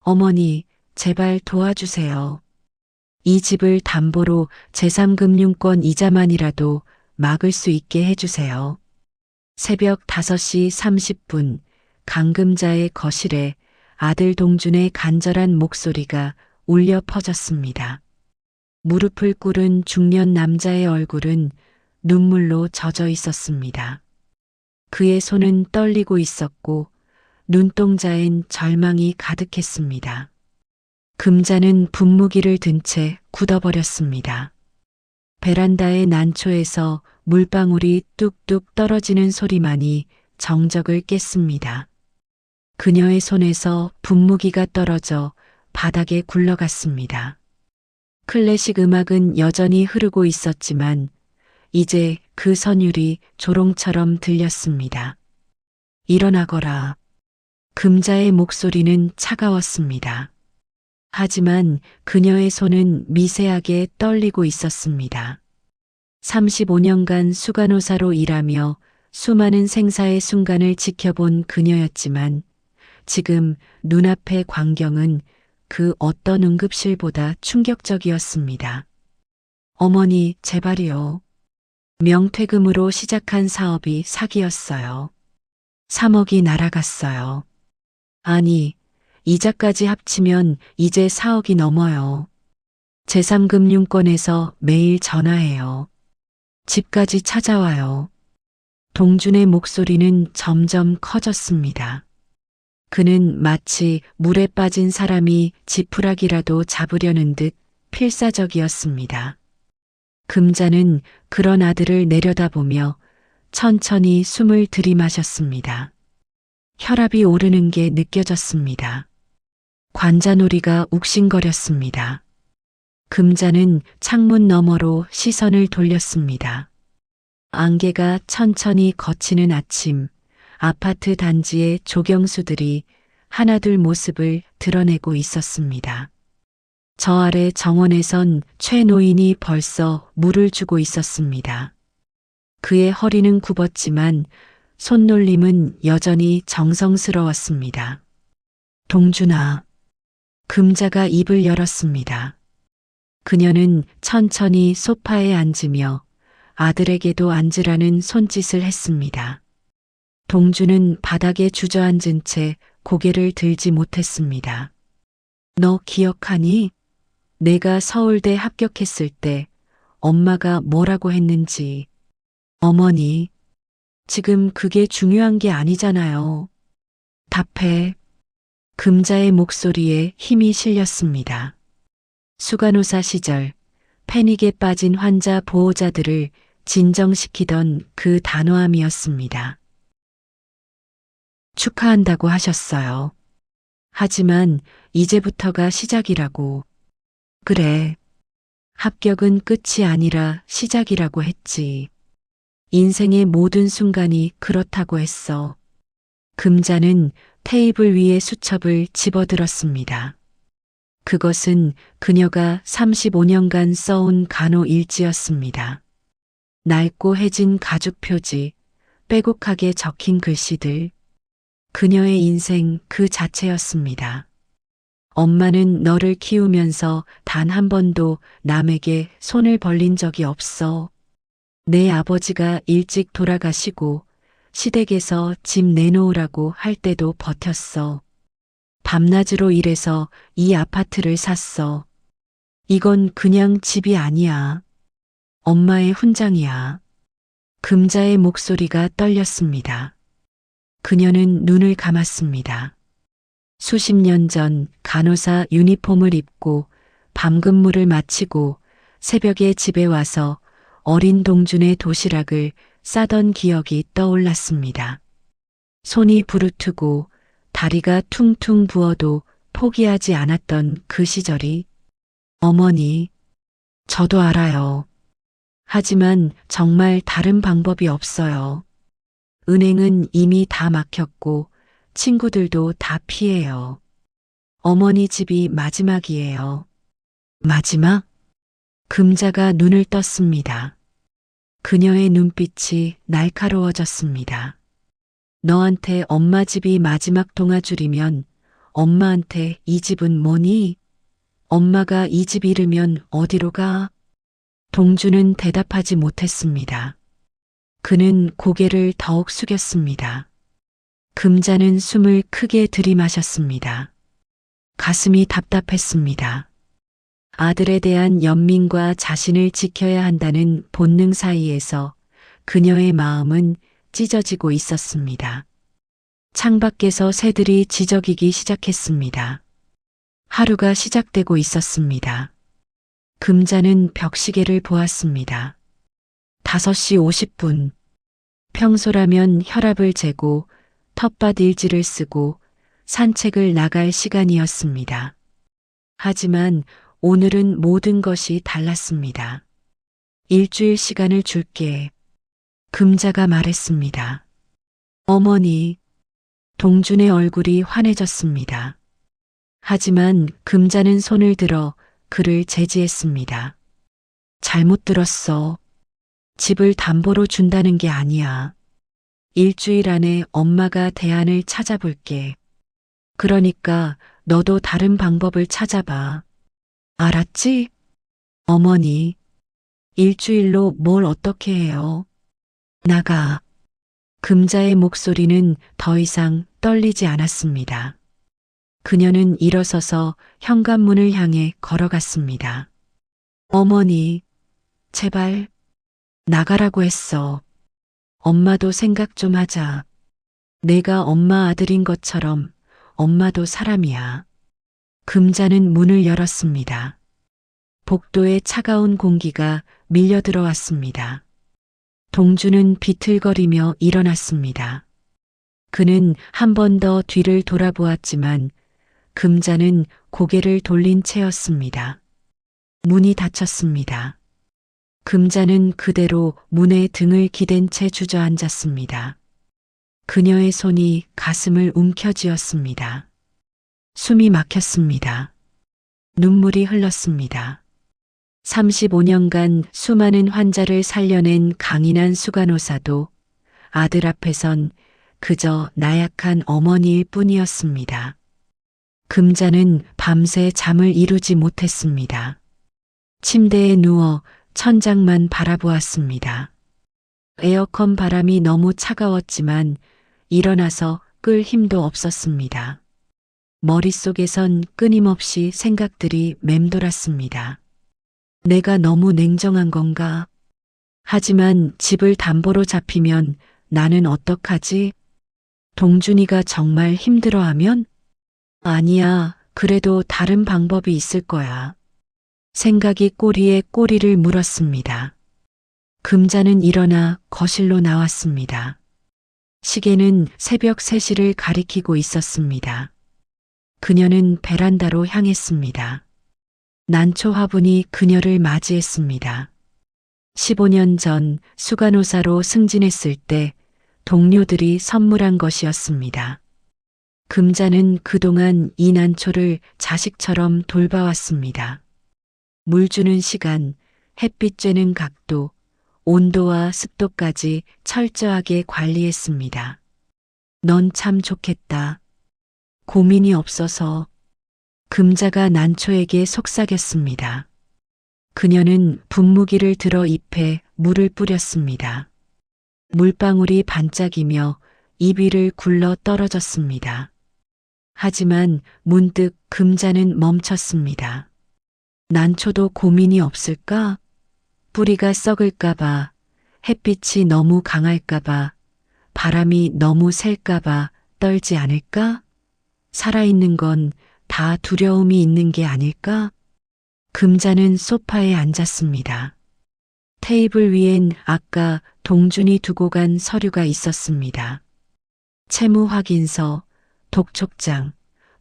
어머니, 제발 도와주세요. 이 집을 담보로 제3금융권 이자만이라도 막을 수 있게 해주세요. 새벽 5시 30분 강금자의 거실에 아들 동준의 간절한 목소리가 울려 퍼졌습니다. 무릎을 꿇은 중년 남자의 얼굴은 눈물로 젖어 있었습니다. 그의 손은 떨리고 있었고 눈동자엔 절망이 가득했습니다. 금자는 분무기를 든 채 굳어버렸습니다. 베란다의 난초에서 물방울이 뚝뚝 떨어지는 소리만이 정적을 깼습니다. 그녀의 손에서 분무기가 떨어져 바닥에 굴러갔습니다. 클래식 음악은 여전히 흐르고 있었지만 이제 그 선율이 조롱처럼 들렸습니다. 일어나거라. 금자의 목소리는 차가웠습니다. 하지만 그녀의 손은 미세하게 떨리고 있었습니다. 35년간 수간호사로 일하며 수많은 생사의 순간을 지켜본 그녀였지만 지금 눈앞의 광경은 그 어떤 응급실보다 충격적이었습니다. 어머니, 제발이요. 명퇴금으로 시작한 사업이 사기였어요. 3억이 날아갔어요. 아니, 이자까지 합치면 이제 4억이 넘어요. 제3금융권에서 매일 전화해요. 집까지 찾아와요. 동준의 목소리는 점점 커졌습니다. 그는 마치 물에 빠진 사람이 지푸라기라도 잡으려는 듯 필사적이었습니다. 금자는 그런 아들을 내려다보며 천천히 숨을 들이마셨습니다. 혈압이 오르는 게 느껴졌습니다. 관자놀이가 욱신거렸습니다. 금자는 창문 너머로 시선을 돌렸습니다. 안개가 천천히 걷히는 아침, 아파트 단지의 조경수들이 하나둘 모습을 드러내고 있었습니다. 저 아래 정원에선 최 노인이 벌써 물을 주고 있었습니다. 그의 허리는 굽었지만 손놀림은 여전히 정성스러웠습니다. 동준아. 금자가 입을 열었습니다. 그녀는 천천히 소파에 앉으며 아들에게도 앉으라는 손짓을 했습니다. 동준은 바닥에 주저앉은 채 고개를 들지 못했습니다. 너 기억하니? 내가 서울대 합격했을 때 엄마가 뭐라고 했는지. 어머니, 지금 그게 중요한 게 아니잖아요. 답해. 금자의 목소리에 힘이 실렸습니다. 수간호사 시절 패닉에 빠진 환자 보호자들을 진정시키던 그 단호함이었습니다. 축하한다고 하셨어요. 하지만 이제부터가 시작이라고. 그래. 합격은 끝이 아니라 시작이라고 했지. 인생의 모든 순간이 그렇다고 했어. 금자는 테이블 위에 수첩을 집어들었습니다. 그것은 그녀가 35년간 써온 간호 일지였습니다. 낡고 해진 가죽 표지, 빼곡하게 적힌 글씨들. 그녀의 인생 그 자체였습니다. 엄마는 너를 키우면서 단 한 번도 남에게 손을 벌린 적이 없어. 내 아버지가 일찍 돌아가시고 시댁에서 집 내놓으라고 할 때도 버텼어. 밤낮으로 일해서 이 아파트를 샀어. 이건 그냥 집이 아니야. 엄마의 훈장이야. 금자의 목소리가 떨렸습니다. 그녀는 눈을 감았습니다. 수십 년 전 간호사 유니폼을 입고 밤근무를 마치고 새벽에 집에 와서 어린 동준의 도시락을 싸던 기억이 떠올랐습니다. 손이 부르트고 다리가 퉁퉁 부어도 포기하지 않았던 그 시절이. 어머니, 저도 알아요. 하지만 정말 다른 방법이 없어요. 은행은 이미 다 막혔고 친구들도 다 피해요. 어머니 집이 마지막이에요. 마지막? 금자가 눈을 떴습니다. 그녀의 눈빛이 날카로워졌습니다. 너한테 엄마 집이 마지막 동아줄이면 엄마한테 이 집은 뭐니? 엄마가 이 집 잃으면 어디로 가? 동주는 대답하지 못했습니다. 그는 고개를 더욱 숙였습니다. 금자는 숨을 크게 들이마셨습니다. 가슴이 답답했습니다. 아들에 대한 연민과 자신을 지켜야 한다는 본능 사이에서 그녀의 마음은 찢어지고 있었습니다. 창밖에서 새들이 지저귀기 시작했습니다. 하루가 시작되고 있었습니다. 금자는 벽시계를 보았습니다. 5시 50분. 평소라면 혈압을 재고 텃밭 일지를 쓰고 산책을 나갈 시간이었습니다. 하지만 오늘은 모든 것이 달랐습니다. 일주일 시간을 줄게. 금자가 말했습니다. 어머니, 동준의 얼굴이 환해졌습니다. 하지만 금자는 손을 들어 그를 제지했습니다. 잘못 들었어. 집을 담보로 준다는 게 아니야. 일주일 안에 엄마가 대안을 찾아볼게. 그러니까 너도 다른 방법을 찾아봐. 알았지? 어머니, 일주일로 뭘 어떻게 해요? 나가. 금자의 목소리는 더 이상 떨리지 않았습니다. 그녀는 일어서서 현관문을 향해 걸어갔습니다. 어머니, 제발 나가라고 했어. 엄마도 생각 좀 하자. 내가 엄마 아들인 것처럼 엄마도 사람이야. 금자는 문을 열었습니다. 복도에 차가운 공기가 밀려 들어왔습니다. 동주는 비틀거리며 일어났습니다. 그는 한 번 더 뒤를 돌아보았지만 금자는 고개를 돌린 채였습니다. 문이 닫혔습니다. 금자는 그대로 문에 등을 기댄 채 주저앉았습니다. 그녀의 손이 가슴을 움켜쥐었습니다. 숨이 막혔습니다. 눈물이 흘렀습니다. 35년간 수많은 환자를 살려낸 강인한 수간호사도 아들 앞에선 그저 나약한 어머니일 뿐이었습니다. 금자는 밤새 잠을 이루지 못했습니다. 침대에 누워 천장만 바라보았습니다. 에어컨 바람이 너무 차가웠지만 일어나서 끌 힘도 없었습니다. 머릿속에선 끊임없이 생각들이 맴돌았습니다. 내가 너무 냉정한 건가? 하지만 집을 담보로 잡히면 나는 어떡하지? 동준이가 정말 힘들어하면? 아니야, 그래도 다른 방법이 있을 거야. 생각이 꼬리에 꼬리를 물었습니다. 금자는 일어나 거실로 나왔습니다. 시계는 새벽 3시를 가리키고 있었습니다. 그녀는 베란다로 향했습니다. 난초 화분이 그녀를 맞이했습니다. 15년 전 수간호사로 승진했을 때 동료들이 선물한 것이었습니다. 금자는 그동안 이 난초를 자식처럼 돌봐왔습니다. 물 주는 시간, 햇빛 쬐는 각도, 온도와 습도까지 철저하게 관리했습니다. 넌 참 좋겠다. 고민이 없어서. 금자가 난초에게 속삭였습니다. 그녀는 분무기를 들어 잎에 물을 뿌렸습니다. 물방울이 반짝이며 잎 위를 굴러 떨어졌습니다. 하지만 문득 금자는 멈췄습니다. 난초도 고민이 없을까? 뿌리가 썩을까봐, 햇빛이 너무 강할까봐, 바람이 너무 셀까봐 떨지 않을까? 살아있는 건 다 두려움이 있는 게 아닐까? 금자는 소파에 앉았습니다. 테이블 위엔 아까 동준이 두고 간 서류가 있었습니다. 채무 확인서, 독촉장,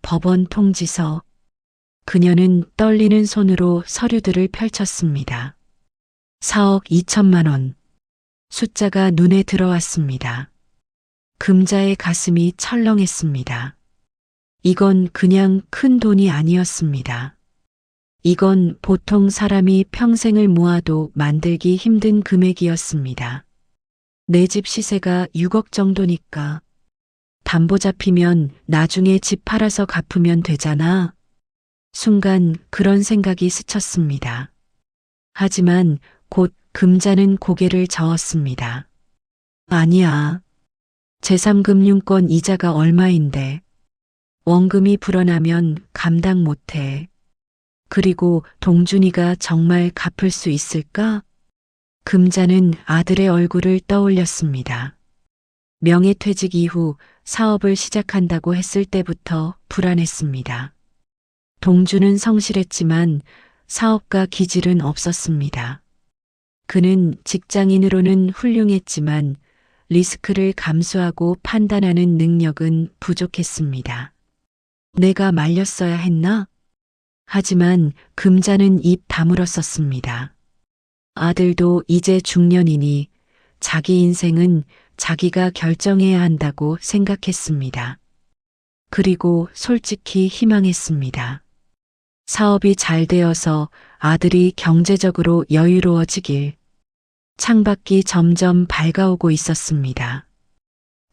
법원 통지서. 그녀는 떨리는 손으로 서류들을 펼쳤습니다. 4억 2천만 원. 숫자가 눈에 들어왔습니다. 금자의 가슴이 철렁했습니다. 이건 그냥 큰 돈이 아니었습니다. 이건 보통 사람이 평생을 모아도 만들기 힘든 금액이었습니다. 내 집 시세가 6억 정도니까. 담보 잡히면 나중에 집 팔아서 갚으면 되잖아. 순간 그런 생각이 스쳤습니다. 하지만 곧 금자는 고개를 저었습니다. 아니야. 제3금융권 이자가 얼마인데. 원금이 불어나면 감당 못해. 그리고 동준이가 정말 갚을 수 있을까? 금자는 아들의 얼굴을 떠올렸습니다. 명예퇴직 이후 사업을 시작한다고 했을 때부터 불안했습니다. 동준은 성실했지만 사업가 기질은 없었습니다. 그는 직장인으로는 훌륭했지만 리스크를 감수하고 판단하는 능력은 부족했습니다. 내가 말렸어야 했나? 하지만 금자는 입 다물었었습니다. 아들도 이제 중년이니 자기 인생은 자기가 결정해야 한다고 생각했습니다. 그리고 솔직히 희망했습니다. 사업이 잘 되어서 아들이 경제적으로 여유로워지길. 창밖이 점점 밝아오고 있었습니다.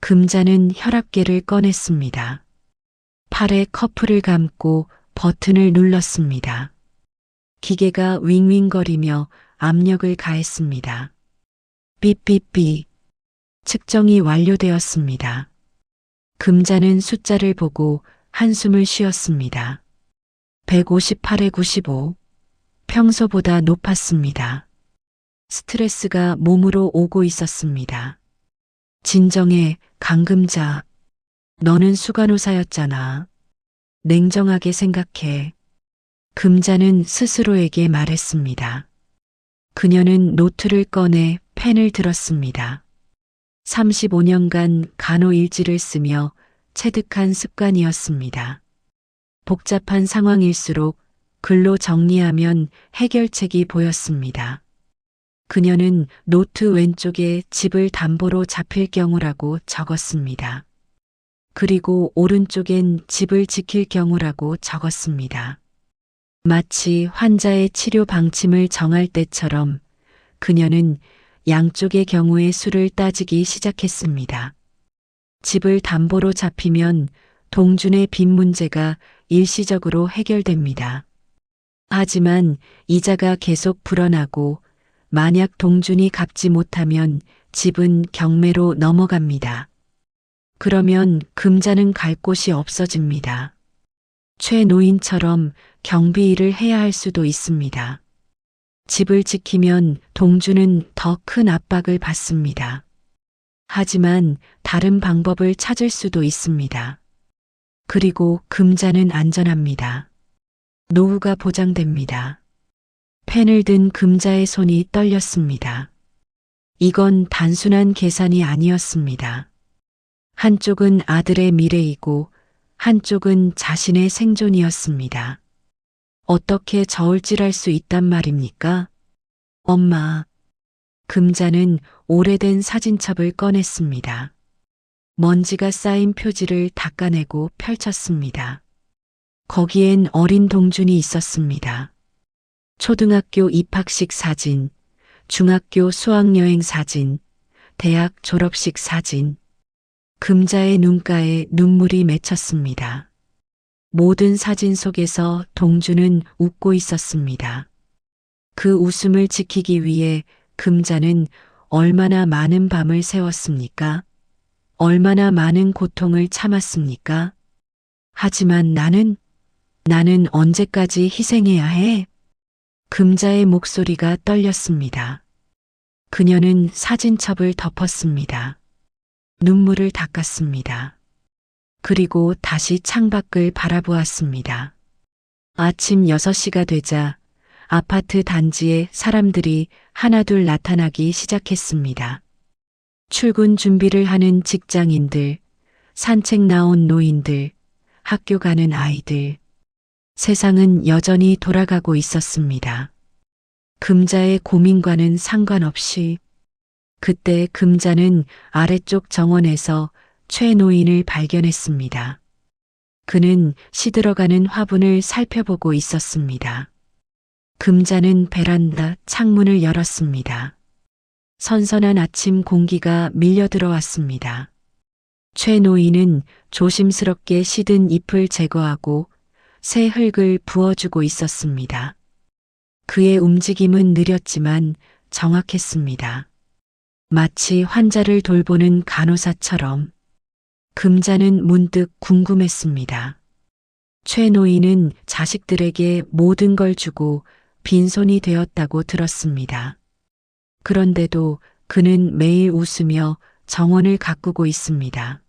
금자는 혈압계를 꺼냈습니다. 팔에 커프를 감고 버튼을 눌렀습니다. 기계가 윙윙거리며 압력을 가했습니다. 삐삐삐. 측정이 완료되었습니다. 금자는 숫자를 보고 한숨을 쉬었습니다. 158에 95. 평소보다 높았습니다. 스트레스가 몸으로 오고 있었습니다. 진정해, 강금자. 너는 수간호사였잖아. 냉정하게 생각해. 금자는 스스로에게 말했습니다. 그녀는 노트를 꺼내 펜을 들었습니다. 35년간 간호일지를 쓰며 체득한 습관이었습니다. 복잡한 상황일수록 글로 정리하면 해결책이 보였습니다. 그녀는 노트 왼쪽에 집을 담보로 잡힐 경우라고 적었습니다. 그리고 오른쪽엔 집을 지킬 경우라고 적었습니다. 마치 환자의 치료 방침을 정할 때처럼 그녀는 양쪽의 경우의 수를 따지기 시작했습니다. 집을 담보로 잡히면 동준의 빚 문제가 일시적으로 해결됩니다. 하지만 이자가 계속 불어나고 만약 동준이 갚지 못하면 집은 경매로 넘어갑니다. 그러면 금자는 갈 곳이 없어집니다. 최노인처럼 경비 일을 해야 할 수도 있습니다. 집을 지키면 동준은 더 큰 압박을 받습니다. 하지만 다른 방법을 찾을 수도 있습니다. 그리고 금자는 안전합니다. 노후가 보장됩니다. 펜을 든 금자의 손이 떨렸습니다. 이건 단순한 계산이 아니었습니다. 한쪽은 아들의 미래이고 한쪽은 자신의 생존이었습니다. 어떻게 저울질할 수 있단 말입니까? 엄마. 금자는 오래된 사진첩을 꺼냈습니다. 먼지가 쌓인 표지를 닦아내고 펼쳤습니다. 거기엔 어린 동준이 있었습니다. 초등학교 입학식 사진, 중학교 수학여행 사진, 대학 졸업식 사진. 금자의 눈가에 눈물이 맺혔습니다. 모든 사진 속에서 동준은 웃고 있었습니다. 그 웃음을 지키기 위해 금자는 얼마나 많은 밤을 새웠습니까? 얼마나 많은 고통을 참았습니까? 하지만 나는 언제까지 희생해야 해? 금자의 목소리가 떨렸습니다. 그녀는 사진첩을 덮었습니다. 눈물을 닦았습니다. 그리고 다시 창밖을 바라보았습니다. 아침 6시가 되자 아파트 단지에 사람들이 하나둘 나타나기 시작했습니다. 출근 준비를 하는 직장인들, 산책 나온 노인들, 학교 가는 아이들. 세상은 여전히 돌아가고 있었습니다. 금자의 고민과는 상관없이 그때 금자는 아래쪽 정원에서 최노인을 발견했습니다. 그는 시들어가는 화분을 살펴보고 있었습니다. 금자는 베란다 창문을 열었습니다. 선선한 아침 공기가 밀려 들어왔습니다. 최 노인은 조심스럽게 시든 잎을 제거하고 새 흙을 부어주고 있었습니다. 그의 움직임은 느렸지만 정확했습니다. 마치 환자를 돌보는 간호사처럼. 금자는 문득 궁금했습니다. 최 노인은 자식들에게 모든 걸 주고 빈손이 되었다고 들었습니다. 그런데도 그는 매일 웃으며 정원을 가꾸고 있습니다.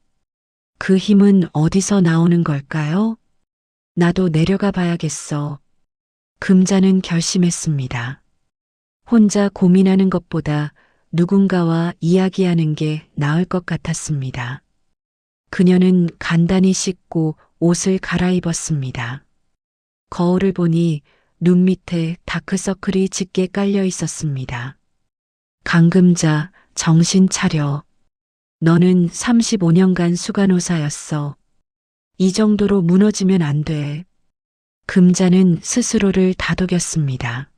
그 힘은 어디서 나오는 걸까요? 나도 내려가 봐야겠어. 금자는 결심했습니다. 혼자 고민하는 것보다 누군가와 이야기하는 게 나을 것 같았습니다. 그녀는 간단히 씻고 옷을 갈아입었습니다. 거울을 보니 눈 밑에 다크서클이 짙게 깔려 있었습니다. 강금자, 정신 차려. 너는 35년간 수간호사였어. 이 정도로 무너지면 안 돼. 금자는 스스로를 다독였습니다.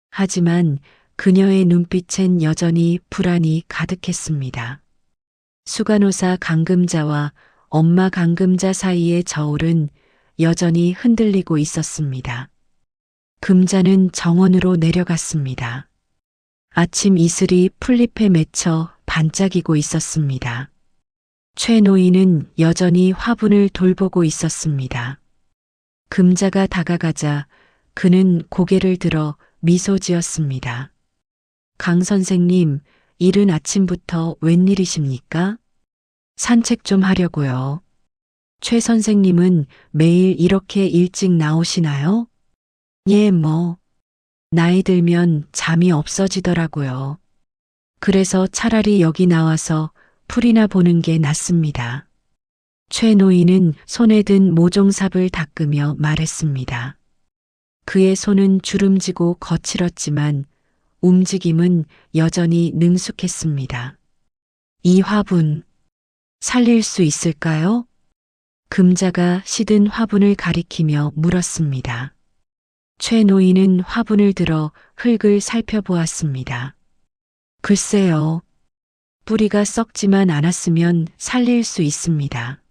하지만 그녀의 눈빛엔 여전히 불안이 가득했습니다. 수간호사 강금자와 엄마 강금자 사이의 저울은 여전히 흔들리고 있었습니다. 금자는 정원으로 내려갔습니다. 아침 이슬이 풀잎에 맺혀 반짝이고 있었습니다. 최 노인은 여전히 화분을 돌보고 있었습니다. 금자가 다가가자 그는 고개를 들어 미소 지었습니다. 강 선생님, 이른 아침부터 웬일이십니까? 산책 좀 하려고요. 최 선생님은 매일 이렇게 일찍 나오시나요? 예, 나이 들면 잠이 없어지더라고요. 그래서 차라리 여기 나와서 풀이나 보는 게 낫습니다. 최 노인은 손에 든 모종삽을 닦으며 말했습니다. 그의 손은 주름지고 거칠었지만 움직임은 여전히 능숙했습니다. 이 화분, 살릴 수 있을까요? 금자가 시든 화분을 가리키며 물었습니다. 최 노인은 화분을 들어 흙을 살펴보았습니다. 글쎄요. 뿌리가 썩지만 않았으면 살릴 수 있습니다.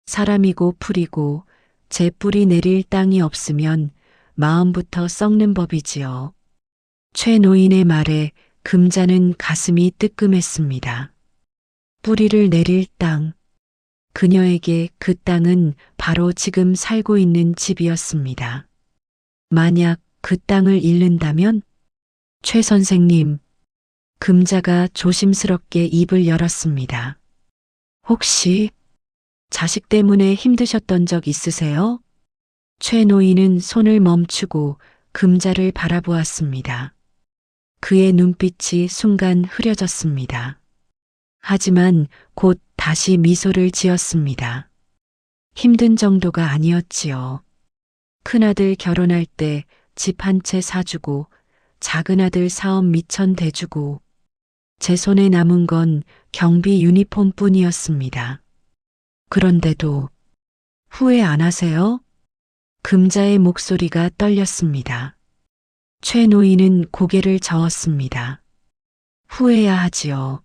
사람이고 풀이고 제 뿌리 내릴 땅이 없으면 마음부터 썩는 법이지요. 최 노인의 말에 금자는 가슴이 뜨끔했습니다. 뿌리를 내릴 땅. 그녀에게 그 땅은 바로 지금 살고 있는 집이었습니다. 만약 그 땅을 잃는다면? 최 선생님, 금자가 조심스럽게 입을 열었습니다. 혹시 자식 때문에 힘드셨던 적 있으세요? 최 노인은 손을 멈추고 금자를 바라보았습니다. 그의 눈빛이 순간 흐려졌습니다. 하지만 곧 다시 미소를 지었습니다. 힘든 정도가 아니었지요. 큰아들 결혼할 때 집 한 채 사주고 작은아들 사업 미천 대주고 제 손에 남은 건 경비 유니폼 뿐이었습니다. 그런데도 후회 안 하세요? 금자의 목소리가 떨렸습니다. 최 노인은 고개를 저었습니다. 후회야 하지요.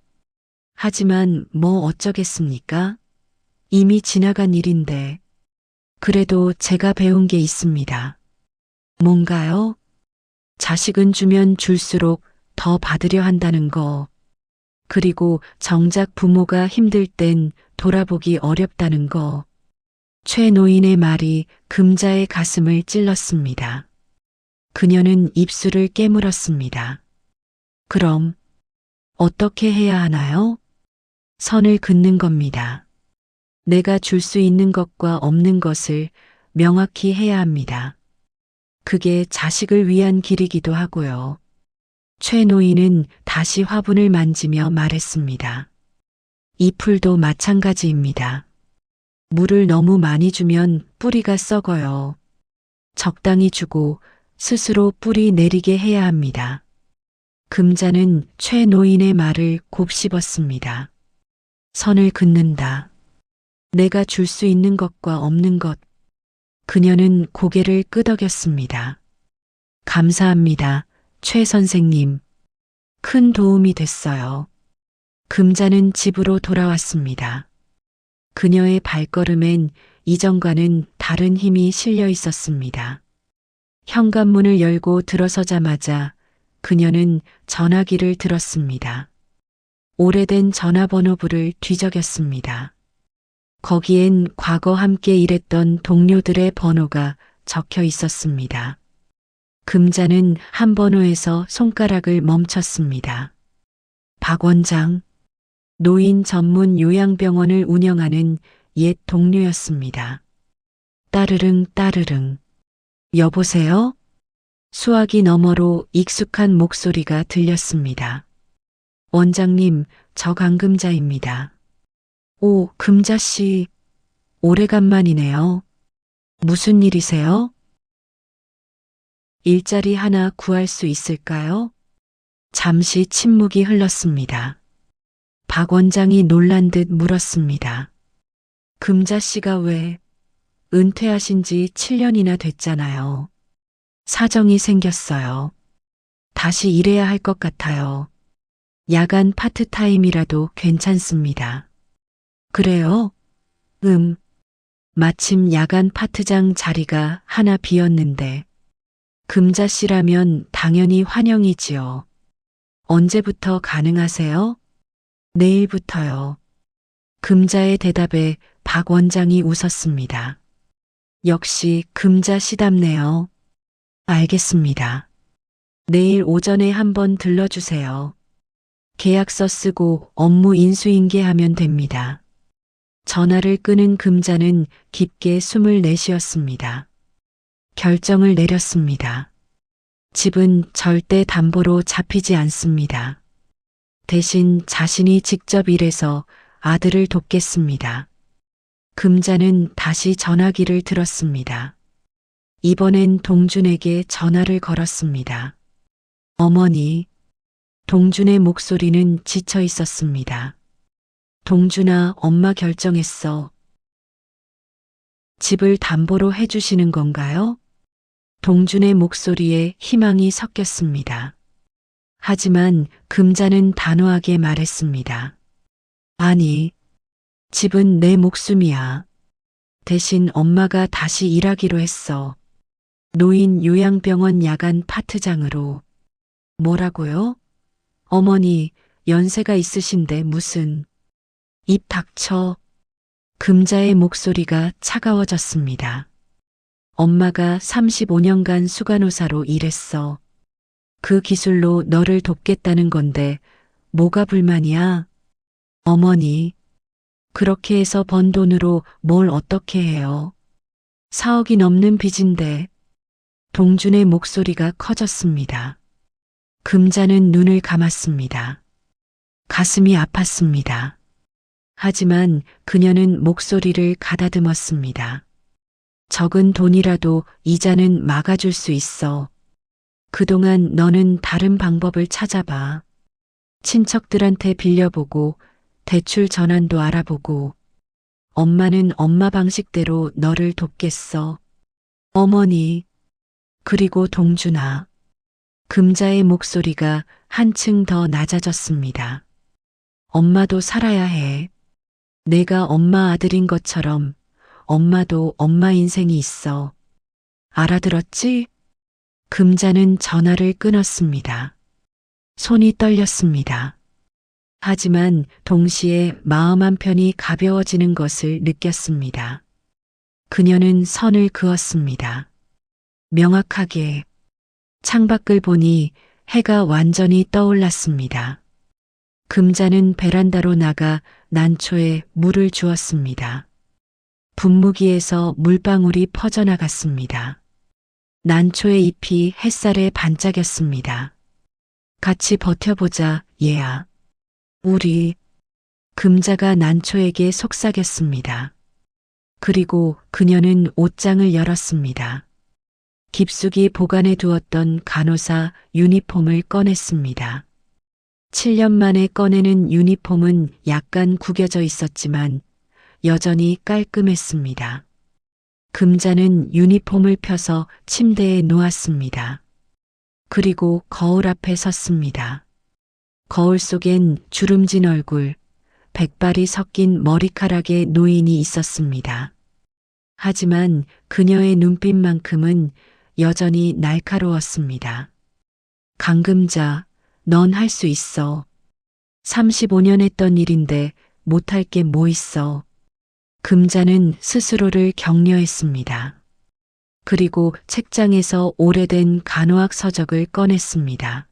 하지만 뭐 어쩌겠습니까? 이미 지나간 일인데. 그래도 제가 배운 게 있습니다. 뭔가요? 자식은 주면 줄수록 더 받으려 한다는 거. 그리고 정작 부모가 힘들 땐 돌아보기 어렵다는 거. 최 노인의 말이 금자의 가슴을 찔렀습니다. 그녀는 입술을 깨물었습니다. 그럼 어떻게 해야 하나요? 선을 긋는 겁니다. 내가 줄 수 있는 것과 없는 것을 명확히 해야 합니다. 그게 자식을 위한 길이기도 하고요. 최 노인은 다시 화분을 만지며 말했습니다. 이 풀도 마찬가지입니다. 물을 너무 많이 주면 뿌리가 썩어요. 적당히 주고 스스로 뿌리 내리게 해야 합니다. 금자는 최 노인의 말을 곱씹었습니다. 선을 긋는다. 내가 줄 수 있는 것과 없는 것. 그녀는 고개를 끄덕였습니다. 감사합니다, 최 선생님. 큰 도움이 됐어요. 금자는 집으로 돌아왔습니다. 그녀의 발걸음엔 이전과는 다른 힘이 실려 있었습니다. 현관문을 열고 들어서자마자 그녀는 전화기를 들었습니다. 오래된 전화번호부를 뒤적였습니다. 거기엔 과거 함께 일했던 동료들의 번호가 적혀 있었습니다. 금자는 한 번호에서 손가락을 멈췄습니다. 박 원장, 노인 전문 요양병원을 운영하는 옛 동료였습니다. 따르릉 따르릉. 여보세요? 수화기 너머로 익숙한 목소리가 들렸습니다. 원장님, 저 강금자입니다. 오, 금자씨. 오래간만이네요. 무슨 일이세요? 일자리 하나 구할 수 있을까요? 잠시 침묵이 흘렀습니다. 박 원장이 놀란 듯 물었습니다. 금자씨가 왜 은퇴하신 지 7년이나 됐잖아요. 사정이 생겼어요. 다시 일해야 할 것 같아요. 야간 파트타임이라도 괜찮습니다. 그래요? 마침 야간 파트장 자리가 하나 비었는데 금자씨라면 당연히 환영이지요. 언제부터 가능하세요? 내일부터요. 금자의 대답에 박 원장이 웃었습니다. 역시 금자씨답네요. 알겠습니다. 내일 오전에 한번 들러주세요. 계약서 쓰고 업무 인수인계하면 됩니다. 전화를 끊은 금자는 깊게 숨을 내쉬었습니다. 결정을 내렸습니다. 집은 절대 담보로 잡히지 않습니다. 대신 자신이 직접 일해서 아들을 돕겠습니다. 금자는 다시 전화기를 들었습니다. 이번엔 동준에게 전화를 걸었습니다. 어머니. 동준의 목소리는 지쳐 있었습니다. 동준아, 엄마 결정했어. 집을 담보로 해주시는 건가요? 동준의 목소리에 희망이 섞였습니다. 하지만 금자는 단호하게 말했습니다. 아니, 집은 내 목숨이야. 대신 엄마가 다시 일하기로 했어. 노인 요양병원 야간 파트장으로. 뭐라고요? 어머니, 연세가 있으신데 무슨. 입 닥쳐. 금자의 목소리가 차가워졌습니다. 엄마가 35년간 수간호사로 일했어. 그 기술로 너를 돕겠다는 건데 뭐가 불만이야? 어머니, 그렇게 해서 번 돈으로 뭘 어떻게 해요? 4억이 넘는 빚인데. 동준의 목소리가 커졌습니다. 금자는 눈을 감았습니다. 가슴이 아팠습니다. 하지만 그녀는 목소리를 가다듬었습니다. 적은 돈이라도 이자는 막아줄 수 있어. 그동안 너는 다른 방법을 찾아봐. 친척들한테 빌려보고 대출 전환도 알아보고 엄마는 엄마 방식대로 너를 돕겠어. 어머니. 그리고 동준아. 금자의 목소리가 한층 더 낮아졌습니다. 엄마도 살아야 해. 내가 엄마 아들인 것처럼 엄마도 엄마 인생이 있어. 알아들었지? 금자는 전화를 끊었습니다. 손이 떨렸습니다. 하지만 동시에 마음 한편이 가벼워지는 것을 느꼈습니다. 그녀는 선을 그었습니다. 명확하게. 창밖을 보니 해가 완전히 떠올랐습니다. 금자는 베란다로 나가 난초에 물을 주었습니다. 분무기에서 물방울이 퍼져나갔습니다. 난초의 잎이 햇살에 반짝였습니다. 같이 버텨보자, 얘야. 우리. 금자가 난초에게 속삭였습니다. 그리고 그녀는 옷장을 열었습니다. 깊숙이 보관해 두었던 간호사 유니폼을 꺼냈습니다. 7년 만에 꺼내는 유니폼은 약간 구겨져 있었지만 여전히 깔끔했습니다. 금자는 유니폼을 펴서 침대에 누웠습니다. 그리고 거울 앞에 섰습니다. 거울 속엔 주름진 얼굴, 백발이 섞인 머리카락의 노인이 있었습니다. 하지만 그녀의 눈빛만큼은 여전히 날카로웠습니다. 강금자, 넌 할 수 있어. 35년 했던 일인데 못할 게 뭐 있어. 금자는 스스로를 격려했습니다. 그리고 책장에서 오래된 간호학 서적을 꺼냈습니다.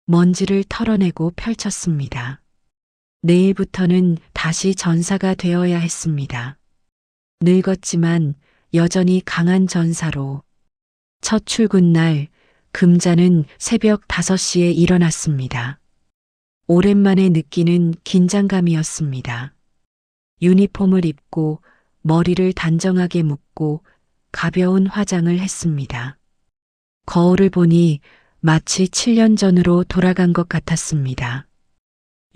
먼지를 털어내고 펼쳤습니다. 내일부터는 다시 전사가 되어야 했습니다. 늙었지만 여전히 강한 전사로. 첫 출근 날 금자는 새벽 5시에 일어났습니다. 오랜만에 느끼는 긴장감이었습니다. 유니폼을 입고 머리를 단정하게 묶고 가벼운 화장을 했습니다. 거울을 보니 마치 7년 전으로 돌아간 것 같았습니다.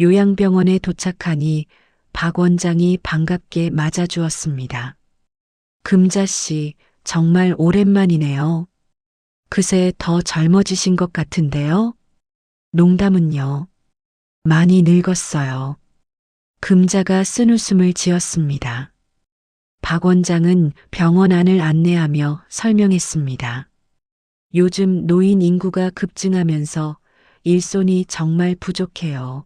요양병원에 도착하니 박 원장이 반갑게 맞아주었습니다. 금자 씨, 정말 오랜만이네요. 그새 더 젊어지신 것 같은데요? 농담은요. 많이 늙었어요. 금자가 쓴웃음을 지었습니다. 박 원장은 병원 안을 안내하며 설명했습니다. 요즘 노인 인구가 급증하면서 일손이 정말 부족해요.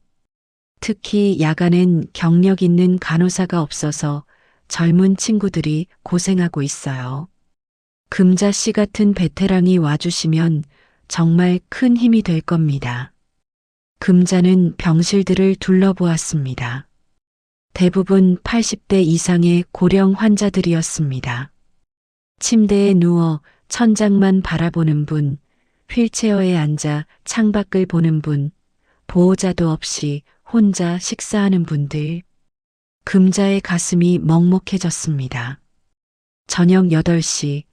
특히 야간엔 경력 있는 간호사가 없어서 젊은 친구들이 고생하고 있어요. 금자 씨 같은 베테랑이 와주시면 정말 큰 힘이 될 겁니다. 금자는 병실들을 둘러보았습니다. 대부분 80대 이상의 고령 환자들이었습니다. 침대에 누워 천장만 바라보는 분, 휠체어에 앉아 창밖을 보는 분, 보호자도 없이 혼자 식사하는 분들. 금자의 가슴이 먹먹해졌습니다. 저녁 8시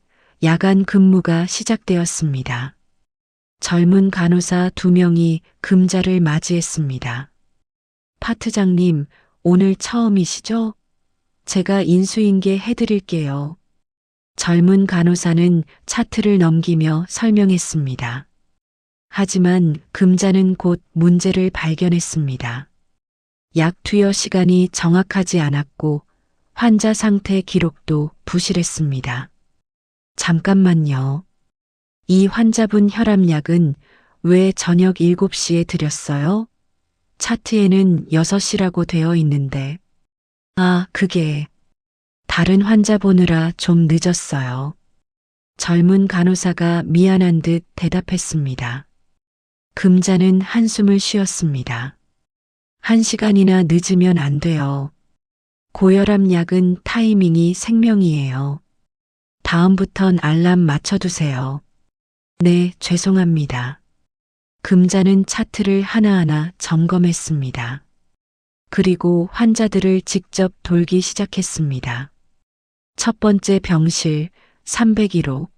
야간 근무가 시작되었습니다. 젊은 간호사 2명이 금자를 맞이했습니다. 파트장님, 오늘 처음이시죠? 제가 인수인계 해드릴게요. 젊은 간호사는 차트를 넘기며 설명했습니다. 하지만 금자는 곧 문제를 발견했습니다. 약 투여 시간이 정확하지 않았고 환자 상태 기록도 부실했습니다. 잠깐만요. 이 환자분 혈압약은 왜 저녁 7시에 드렸어요? 차트에는 6시라고 되어 있는데. 아, 그게 다른 환자 보느라 좀 늦었어요. 젊은 간호사가 미안한 듯 대답했습니다. 금자는 한숨을 쉬었습니다. 1시간이나 늦으면 안 돼요. 고혈압 약은 타이밍이 생명이에요. 다음부턴 알람 맞춰두세요. 네, 죄송합니다. 금자는 차트를 하나하나 점검했습니다. 그리고 환자들을 직접 돌기 시작했습니다. 첫 번째 병실 301호.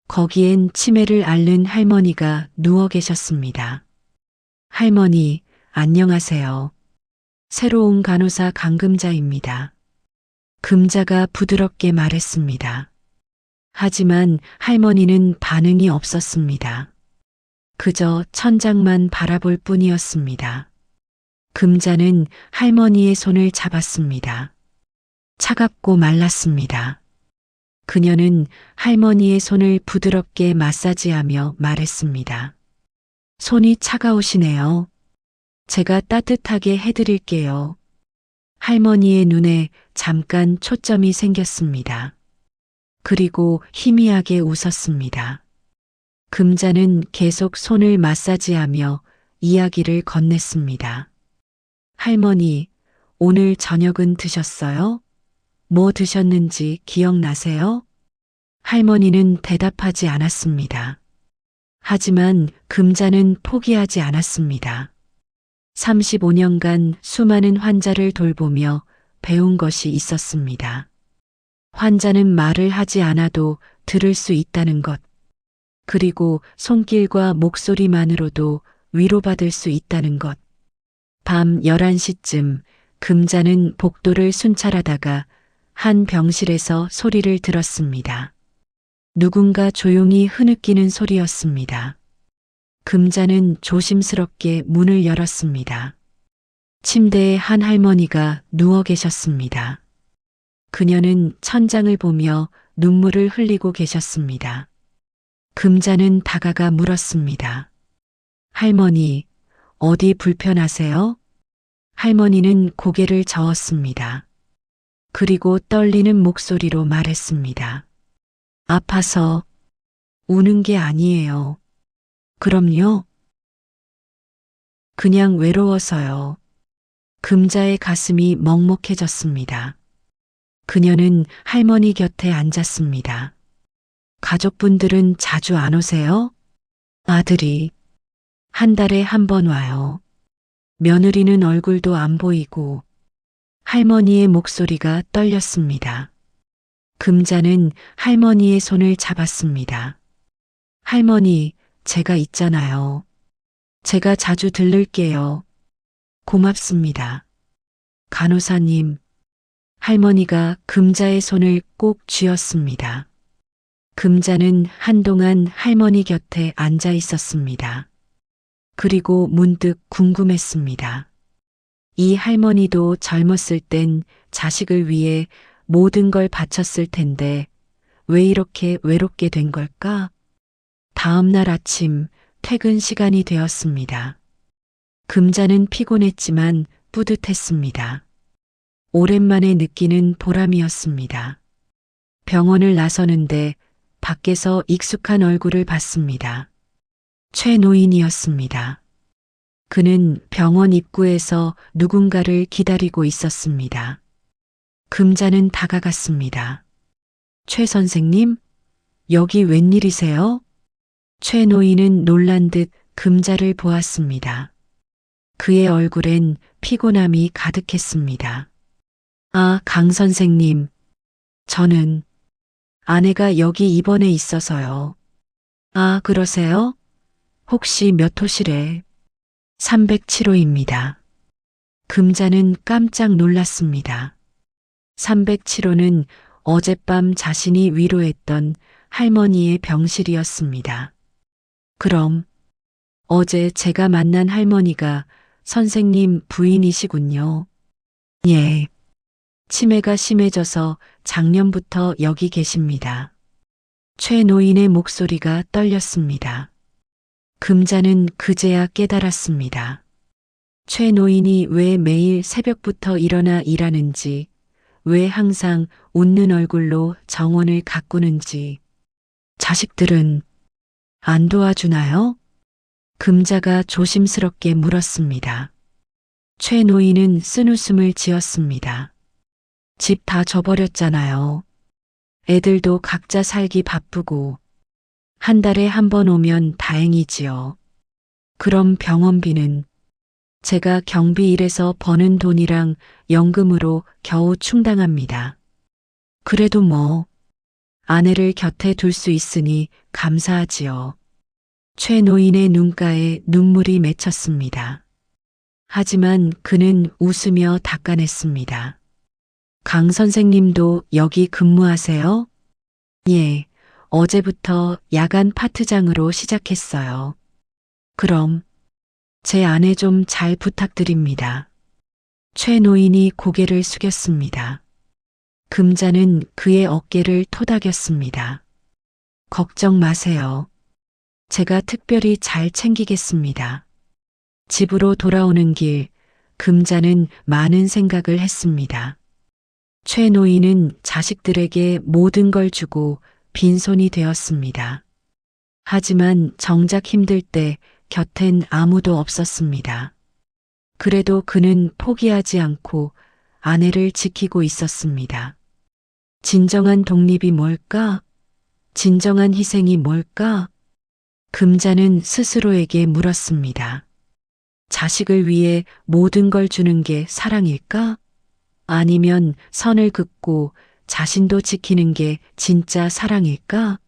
거기엔 치매를 앓는 할머니가 누워 계셨습니다. 할머니, 안녕하세요. 새로운 간호사 강금자입니다. 금자가 부드럽게 말했습니다. 하지만 할머니는 반응이 없었습니다. 그저 천장만 바라볼 뿐이었습니다. 금자는 할머니의 손을 잡았습니다. 차갑고 말랐습니다. 그녀는 할머니의 손을 부드럽게 마사지하며 말했습니다. 손이 차가우시네요. 제가 따뜻하게 해드릴게요. 할머니의 눈에 잠깐 초점이 생겼습니다. 그리고 희미하게 웃었습니다. 금자는 계속 손을 마사지하며 이야기를 건넸습니다. 할머니, 오늘 저녁은 드셨어요? 뭐 드셨는지 기억나세요? 할머니는 대답하지 않았습니다. 하지만 금자는 포기하지 않았습니다. 35년간 수많은 환자를 돌보며 배운 것이 있었습니다. 환자는 말을 하지 않아도 들을 수 있다는 것, 그리고 손길과 목소리만으로도 위로받을 수 있다는 것. 밤 11시쯤 금자는 복도를 순찰하다가 한 병실에서 소리를 들었습니다. 누군가 조용히 흐느끼는 소리였습니다. 금자는 조심스럽게 문을 열었습니다. 침대에 한 할머니가 누워 계셨습니다. 그녀는 천장을 보며 눈물을 흘리고 계셨습니다. 금자는 다가가 물었습니다. 할머니, 어디 불편하세요? 할머니는 고개를 저었습니다. 그리고 떨리는 목소리로 말했습니다. 아파서 우는 게 아니에요. 그럼요. 그냥 외로워서요. 금자의 가슴이 먹먹해졌습니다. 그녀는 할머니 곁에 앉았습니다. 가족분들은 자주 안 오세요? 아들이 한 달에 한 번 와요. 며느리는 얼굴도 안 보이고 할머니의 목소리가 떨렸습니다. 금자는 할머니의 손을 잡았습니다. 할머니, 제가 있잖아요. 제가 자주 들를게요. 고맙습니다. 간호사님, 할머니가 금자의 손을 꼭 쥐었습니다. 금자는 한동안 할머니 곁에 앉아 있었습니다. 그리고 문득 궁금했습니다. 이 할머니도 젊었을 땐 자식을 위해 모든 걸 바쳤을 텐데 왜 이렇게 외롭게 된 걸까? 다음 날 아침 퇴근 시간이 되었습니다. 금자는 피곤했지만 뿌듯했습니다. 오랜만에 느끼는 보람이었습니다. 병원을 나서는데 밖에서 익숙한 얼굴을 봤습니다. 최 노인이었습니다. 그는 병원 입구에서 누군가를 기다리고 있었습니다. 금자는 다가갔습니다. 최 선생님, 여기 웬일이세요? 최 노인은 놀란 듯 금자를 보았습니다. 그의 얼굴엔 피곤함이 가득했습니다. 아, 강 선생님. 저는 아내가 여기 입원해 있어서요. 아, 그러세요? 혹시 몇 호실에? 307호입니다. 금자는 깜짝 놀랐습니다. 307호는 어젯밤 자신이 위로했던 할머니의 병실이었습니다. 그럼 어제 제가 만난 할머니가 선생님 부인이시군요. 예. 치매가 심해져서 작년부터 여기 계십니다. 최 노인의 목소리가 떨렸습니다. 금자는 그제야 깨달았습니다. 최 노인이 왜 매일 새벽부터 일어나 일하는지, 왜 항상 웃는 얼굴로 정원을 가꾸는지. 자식들은 안 도와주나요? 금자가 조심스럽게 물었습니다. 최 노인은 쓴웃음을 지었습니다. 집 다 줘버렸잖아요. 애들도 각자 살기 바쁘고 한 달에 한 번 오면 다행이지요. 그럼 병원비는 제가 경비 일해서 버는 돈이랑 연금으로 겨우 충당합니다. 그래도 뭐 아내를 곁에 둘 수 있으니 감사하지요. 최 노인의 눈가에 눈물이 맺혔습니다. 하지만 그는 웃으며 닦아냈습니다. 강 선생님도 여기 근무하세요? 예, 어제부터 야간 파트장으로 시작했어요. 그럼 제 아내 좀 잘 부탁드립니다. 최 노인이 고개를 숙였습니다. 금자는 그의 어깨를 토닥였습니다. 걱정 마세요. 제가 특별히 잘 챙기겠습니다. 집으로 돌아오는 길, 금자는 많은 생각을 했습니다. 최 노인은 자식들에게 모든 걸 주고 빈손이 되었습니다. 하지만 정작 힘들 때 곁엔 아무도 없었습니다. 그래도 그는 포기하지 않고 아내를 지키고 있었습니다. 진정한 독립이 뭘까? 진정한 희생이 뭘까? 금자는 스스로에게 물었습니다. 자식을 위해 모든 걸 주는 게 사랑일까? 아니면 선을 긋고 자신도 지키는 게 진짜 사랑일까?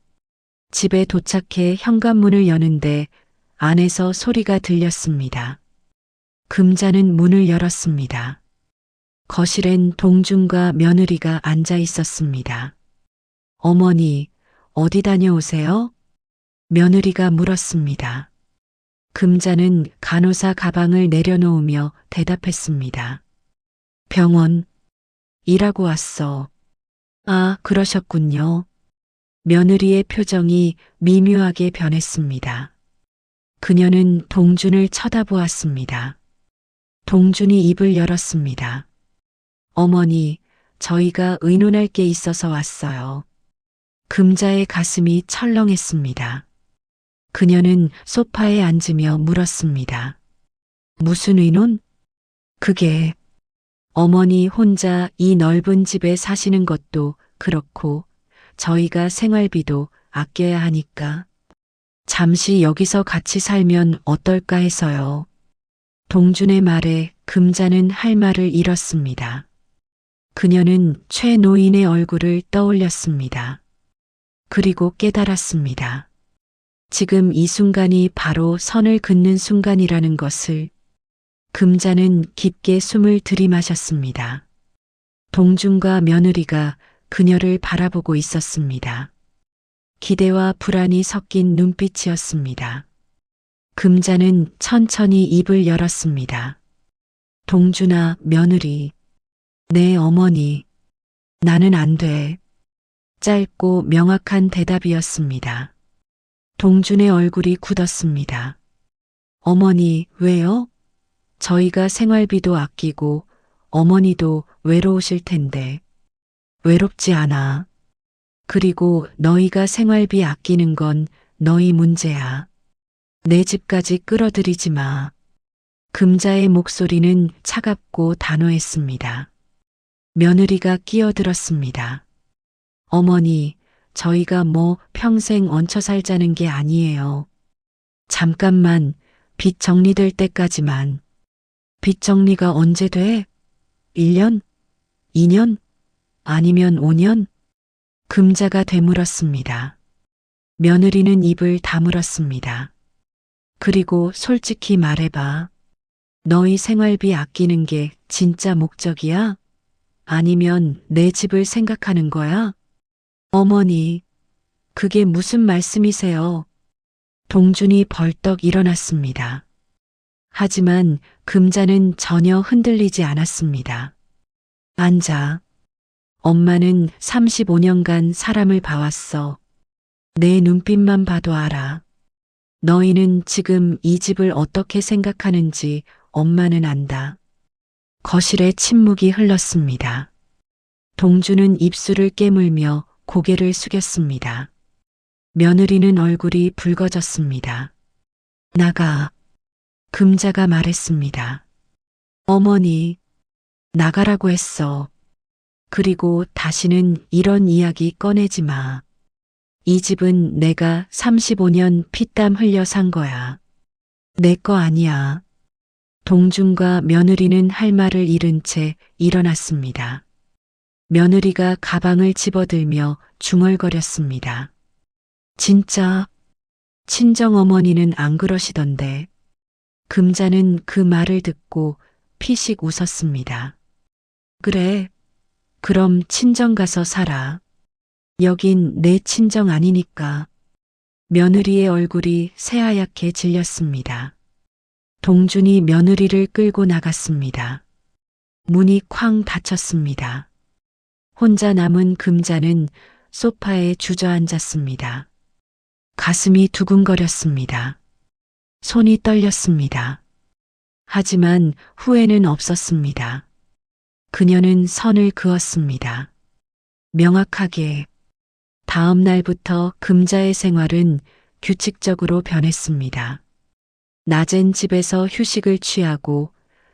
집에 도착해 현관문을 여는데 안에서 소리가 들렸습니다. 금자는 문을 열었습니다. 거실엔 동중과 며느리가 앉아 있었습니다. 어머니, 어디 다녀오세요? 며느리가 물었습니다. 금자는 간호사 가방을 내려놓으며 대답했습니다. 병원, 일하고 왔어. 아, 그러셨군요. 며느리의 표정이 미묘하게 변했습니다. 그녀는 동준을 쳐다보았습니다. 동준이 입을 열었습니다. 어머니, 저희가 의논할 게 있어서 왔어요. 금자의 가슴이 철렁했습니다. 그녀는 소파에 앉으며 물었습니다. 무슨 의논? 그게 어머니 혼자 이 넓은 집에 사시는 것도 그렇고 저희가 생활비도 아껴야 하니까 잠시 여기서 같이 살면 어떨까 해서요. 동준의 말에 금자는 할 말을 잃었습니다. 그녀는 최 노인의 얼굴을 떠올렸습니다. 그리고 깨달았습니다. 지금 이 순간이 바로 선을 긋는 순간이라는 것을. 금자는 깊게 숨을 들이마셨습니다. 동준과 며느리가 그녀를 바라보고 있었습니다. 기대와 불안이 섞인 눈빛이었습니다. 금자는 천천히 입을 열었습니다. 동준아, 며느리. 내 어머니. 나는 안 돼. 짧고 명확한 대답이었습니다. 동준의 얼굴이 굳었습니다. 어머니, 왜요? 저희가 생활비도 아끼고 어머니도 외로우실 텐데. 외롭지 않아. 그리고 너희가 생활비 아끼는 건 너희 문제야. 내 집까지 끌어들이지 마. 금자의 목소리는 차갑고 단호했습니다. 며느리가 끼어들었습니다. 어머니, 저희가 뭐 평생 얹혀 살자는 게 아니에요. 잠깐만, 빚 정리될 때까지만. 빚 정리가 언제 돼? 1년? 2년? 아니면 5년? 금자가 되물었습니다. 며느리는 입을 다물었습니다. 그리고 솔직히 말해봐. 너희 생활비 아끼는 게 진짜 목적이야? 아니면 내 집을 생각하는 거야? 어머니, 그게 무슨 말씀이세요? 동준이 벌떡 일어났습니다. 하지만 금자는 전혀 흔들리지 않았습니다. 앉아. 엄마는 35년간 사람을 봐왔어. 내 눈빛만 봐도 알아. 너희는 지금 이 집을 어떻게 생각하는지 엄마는 안다. 거실에 침묵이 흘렀습니다. 동주는 입술을 깨물며 고개를 숙였습니다. 며느리는 얼굴이 붉어졌습니다. 나가. 금자가 말했습니다. 어머니, 나가라고 했어. 그리고 다시는 이런 이야기 꺼내지 마. 이 집은 내가 35년 피땀 흘려 산 거야. 내 거 아니야. 동준과 며느리는 할 말을 잃은 채 일어났습니다. 며느리가 가방을 집어들며 중얼거렸습니다. 진짜 친정어머니는 안 그러시던데. 금자는 그 말을 듣고 피식 웃었습니다. 그래. 그럼 친정 가서 살아. 여긴 내 친정 아니니까. 며느리의 얼굴이 새하얗게 질렸습니다. 동준이 며느리를 끌고 나갔습니다. 문이 쾅 닫혔습니다. 혼자 남은 금자는 소파에 주저앉았습니다. 가슴이 두근거렸습니다. 손이 떨렸습니다. 하지만 후회는 없었습니다. 그녀는 선을 그었습니다. 명확하게. 다음 날부터 금자의 생활은 규칙적으로 변했습니다. 낮엔 집에서 휴식을 취하고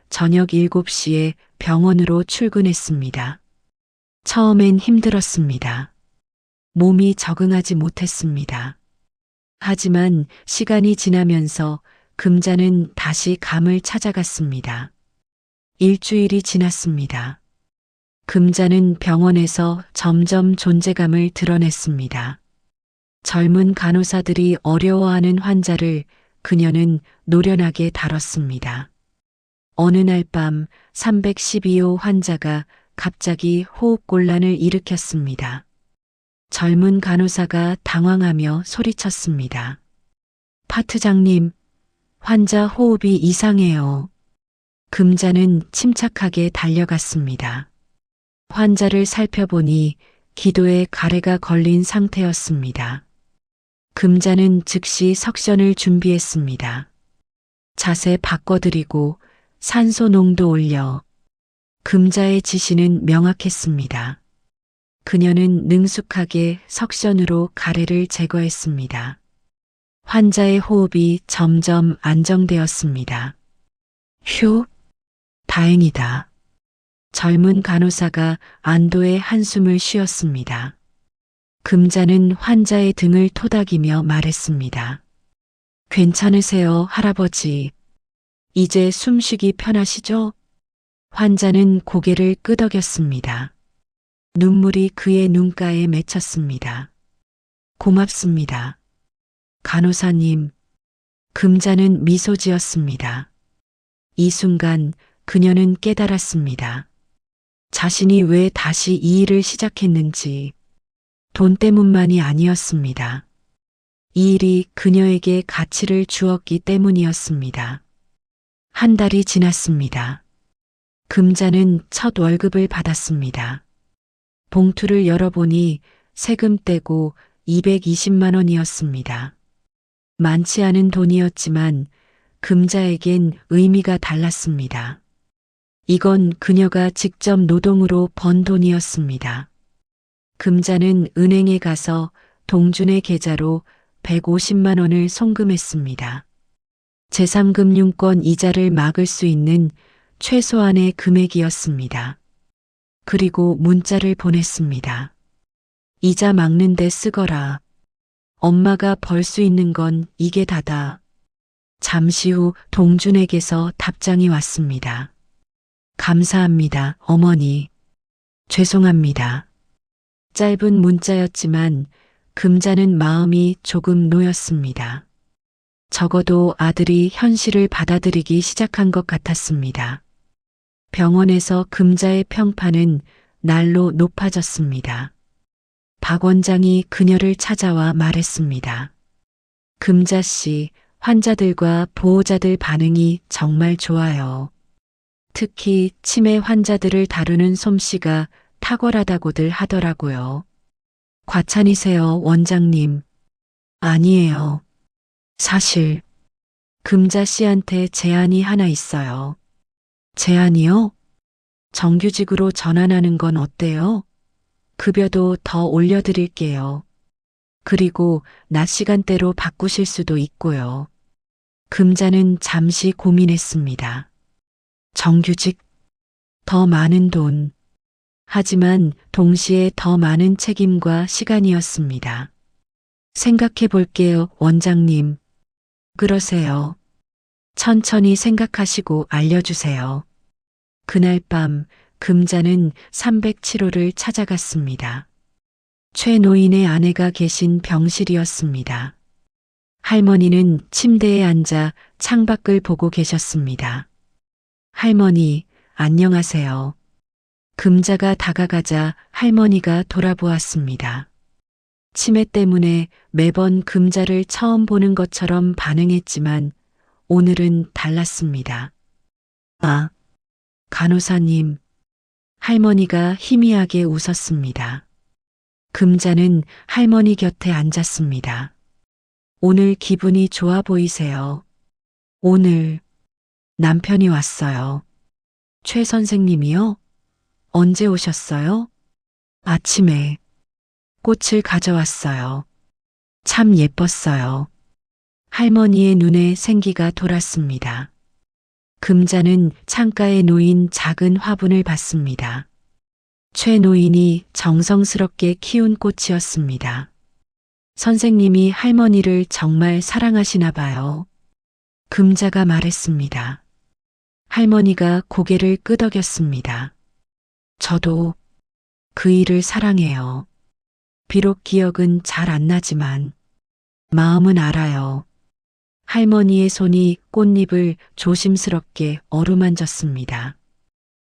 저녁 7시에 병원으로 출근했습니다. 처음엔 힘들었습니다. 몸이 적응하지 못했습니다. 하지만 시간이 지나면서 금자는 다시 감을 찾아갔습니다. 일주일이 지났습니다. 금자는 병원에서 점점 존재감을 드러냈습니다. 젊은 간호사들이 어려워하는 환자를 그녀는 노련하게 다뤘습니다. 어느 날 밤 312호 환자가 갑자기 호흡곤란을 일으켰습니다. 젊은 간호사가 당황하며 소리쳤습니다. 파트장님, 환자 호흡이 이상해요. 금자는 침착하게 달려갔습니다. 환자를 살펴보니 기도에 가래가 걸린 상태였습니다. 금자는 즉시 석션을 준비했습니다. 자세 바꿔드리고 산소 농도 올려. 금자의 지시는 명확했습니다. 그녀는 능숙하게 석션으로 가래를 제거했습니다. 환자의 호흡이 점점 안정되었습니다. 휴, 다행이다. 젊은 간호사가 안도의 한숨을 쉬었습니다. 금자는 환자의 등을 토닥이며 말했습니다. 괜찮으세요, 할아버지? 이제 숨쉬기 편하시죠? 환자는 고개를 끄덕였습니다. 눈물이 그의 눈가에 맺혔습니다. 고맙습니다. 간호사님. 금자는 미소 지었습니다. 이 순간 그녀는 깨달았습니다. 자신이 왜 다시 이 일을 시작했는지. 돈 때문만이 아니었습니다. 이 일이 그녀에게 가치를 주었기 때문이었습니다. 한 달이 지났습니다. 금자는 첫 월급을 받았습니다. 봉투를 열어보니 세금 떼고 220만 원이었습니다. 많지 않은 돈이었지만 금자에겐 의미가 달랐습니다. 이건 그녀가 직접 노동으로 번 돈이었습니다. 금자는 은행에 가서 동준의 계좌로 150만 원을 송금했습니다. 제3금융권 이자를 막을 수 있는 최소한의 금액이었습니다. 그리고 문자를 보냈습니다. 이자 막는 데 쓰거라. 엄마가 벌 수 있는 건 이게 다다. 잠시 후 동준에게서 답장이 왔습니다. 감사합니다, 어머니. 죄송합니다. 짧은 문자였지만 금자는 마음이 조금 놓였습니다. 적어도 아들이 현실을 받아들이기 시작한 것 같았습니다. 병원에서 금자의 평판은 날로 높아졌습니다. 박 원장이 그녀를 찾아와 말했습니다. 금자 씨, 환자들과 보호자들 반응이 정말 좋아요. 특히 치매 환자들을 다루는 솜씨가 탁월하다고들 하더라고요. 과찬이세요, 원장님. 아니에요. 사실 금자 씨한테 제안이 하나 있어요. 제안이요? 정규직으로 전환하는 건 어때요? 급여도 더 올려드릴게요. 그리고 낮 시간대로 바꾸실 수도 있고요. 금자는 잠시 고민했습니다. 정규직, 더 많은 돈. 하지만 동시에 더 많은 책임과 시간이었습니다. 생각해 볼게요, 원장님. 그러세요. 천천히 생각하시고 알려주세요. 그날 밤 금자는 307호를 찾아갔습니다. 최 노인의 아내가 계신 병실이었습니다. 할머니는 침대에 앉아 창밖을 보고 계셨습니다. 할머니, 안녕하세요. 금자가 다가가자 할머니가 돌아보았습니다. 치매 때문에 매번 금자를 처음 보는 것처럼 반응했지만 오늘은 달랐습니다. 아, 간호사님. 할머니가 희미하게 웃었습니다. 금자는 할머니 곁에 앉았습니다. 오늘 기분이 좋아 보이세요. 오늘 남편이 왔어요. 최 선생님이요? 언제 오셨어요? 아침에. 꽃을 가져왔어요. 참 예뻤어요. 할머니의 눈에 생기가 돌았습니다. 금자는 창가에 놓인 작은 화분을 봤습니다. 최 노인이 정성스럽게 키운 꽃이었습니다. 선생님이 할머니를 정말 사랑하시나 봐요. 금자가 말했습니다. 할머니가 고개를 끄덕였습니다. 저도 그 일을 사랑해요. 비록 기억은 잘 안 나지만 마음은 알아요. 할머니의 손이 꽃잎을 조심스럽게 어루만졌습니다.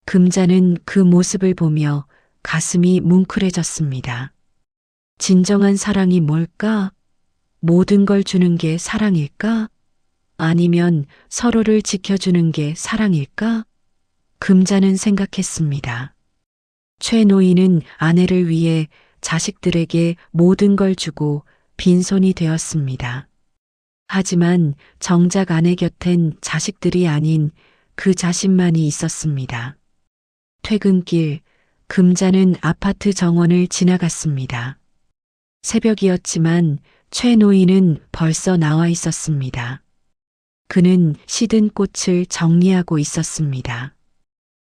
금자는 그 모습을 보며 가슴이 뭉클해졌습니다. 진정한 사랑이 뭘까? 모든 걸 주는 게 사랑일까? 아니면 서로를 지켜주는 게 사랑일까? 금자는 생각했습니다. 최 노인은 아내를 위해 자식들에게 모든 걸 주고 빈손이 되었습니다. 하지만 정작 아내 곁엔 자식들이 아닌 그 자신만이 있었습니다. 퇴근길, 금자는 아파트 정원을 지나갔습니다. 새벽이었지만 최 노인은 벌써 나와 있었습니다. 그는 시든 꽃을 정리하고 있었습니다.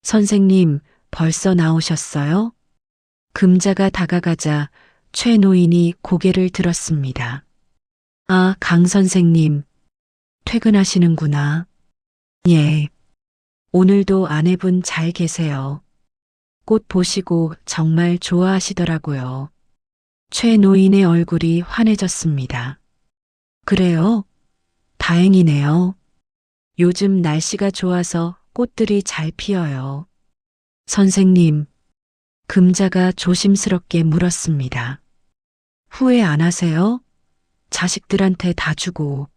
선생님, 벌써 나오셨어요? 금자가 다가가자 최 노인이 고개를 들었습니다. 아, 강 선생님, 퇴근하시는구나. 예. 오늘도 아내분 잘 계세요. 꽃 보시고 정말 좋아하시더라고요. 최 노인의 얼굴이 환해졌습니다. 그래요? 다행이네요. 요즘 날씨가 좋아서 꽃들이 잘 피어요. 선생님, 금자가 조심스럽게 물었습니다. 후회 안 하세요? 자식들한테 다 주고.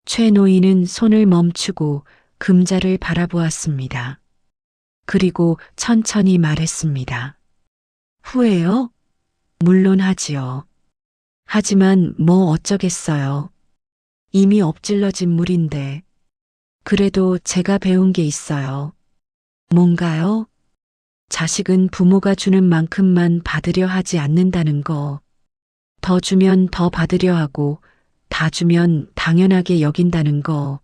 최 노인은 손을 멈추고 금자를 바라보았습니다. 그리고 천천히 말했습니다. 후회요? 물론 하지요. 하지만 뭐 어쩌겠어요. 이미 엎질러진 물인데. 그래도 제가 배운 게 있어요. 뭔가요? 자식은 부모가 주는 만큼만 받으려 하지 않는다는 거. 더 주면 더 받으려 하고 다 주면 당연하게 여긴다는 거.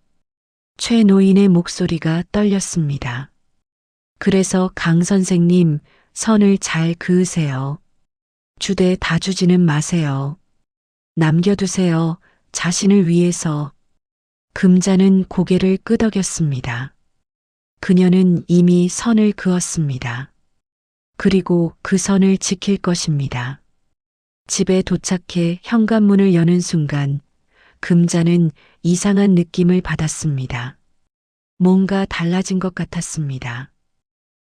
최 노인의 목소리가 떨렸습니다. 그래서 강 선생님, 선을 잘 그으세요. 주되 다 주지는 마세요. 남겨두세요. 자신을 위해서. 금자는 고개를 끄덕였습니다. 그녀는 이미 선을 그었습니다. 그리고 그 선을 지킬 것입니다. 집에 도착해 현관문을 여는 순간 금자는 이상한 느낌을 받았습니다. 뭔가 달라진 것 같았습니다.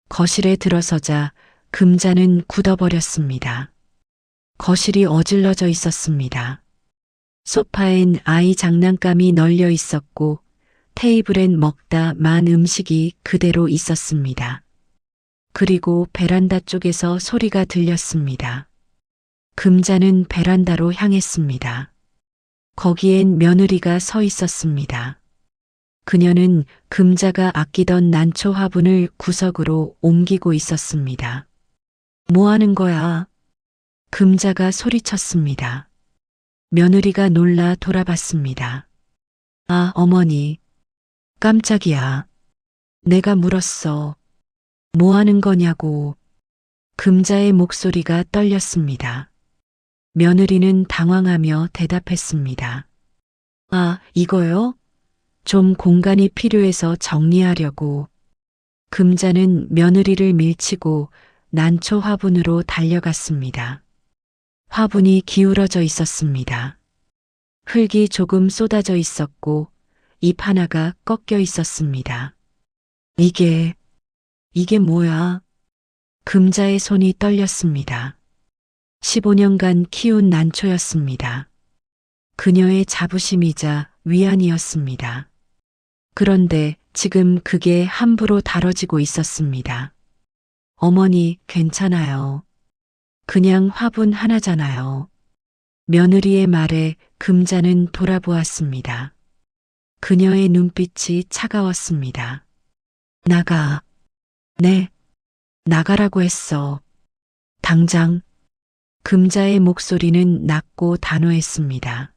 거실에 들어서자 금자는 굳어버렸습니다. 거실이 어질러져 있었습니다. 소파엔 아이 장난감이 널려 있었고 테이블엔 먹다 만 음식이 그대로 있었습니다. 그리고 베란다 쪽에서 소리가 들렸습니다. 금자는 베란다로 향했습니다. 거기엔 며느리가 서 있었습니다. 그녀는 금자가 아끼던 난초 화분을 구석으로 옮기고 있었습니다. 뭐 하는 거야? 금자가 소리쳤습니다. 며느리가 놀라 돌아봤습니다. 아, 어머니. 깜짝이야. 내가 물었어. 뭐 하는 거냐고. 금자의 목소리가 떨렸습니다. 며느리는 당황하며 대답했습니다. 아, 이거요? 좀 공간이 필요해서 정리하려고. 금자는 며느리를 밀치고 난초 화분으로 달려갔습니다. 화분이 기울어져 있었습니다. 흙이 조금 쏟아져 있었고 잎 하나가 꺾여 있었습니다. 이게 뭐야? 금자의 손이 떨렸습니다. 15년간 키운 난초였습니다. 그녀의 자부심이자 위안이었습니다. 그런데 지금 그게 함부로 다뤄지고 있었습니다. 어머니, 괜찮아요. 그냥 화분 하나잖아요. 며느리의 말에 금자는 돌아보았습니다. 그녀의 눈빛이 차가웠습니다. 나가. 네, 나가라고 했어. 당장. 금자의 목소리는 낮고 단호했습니다.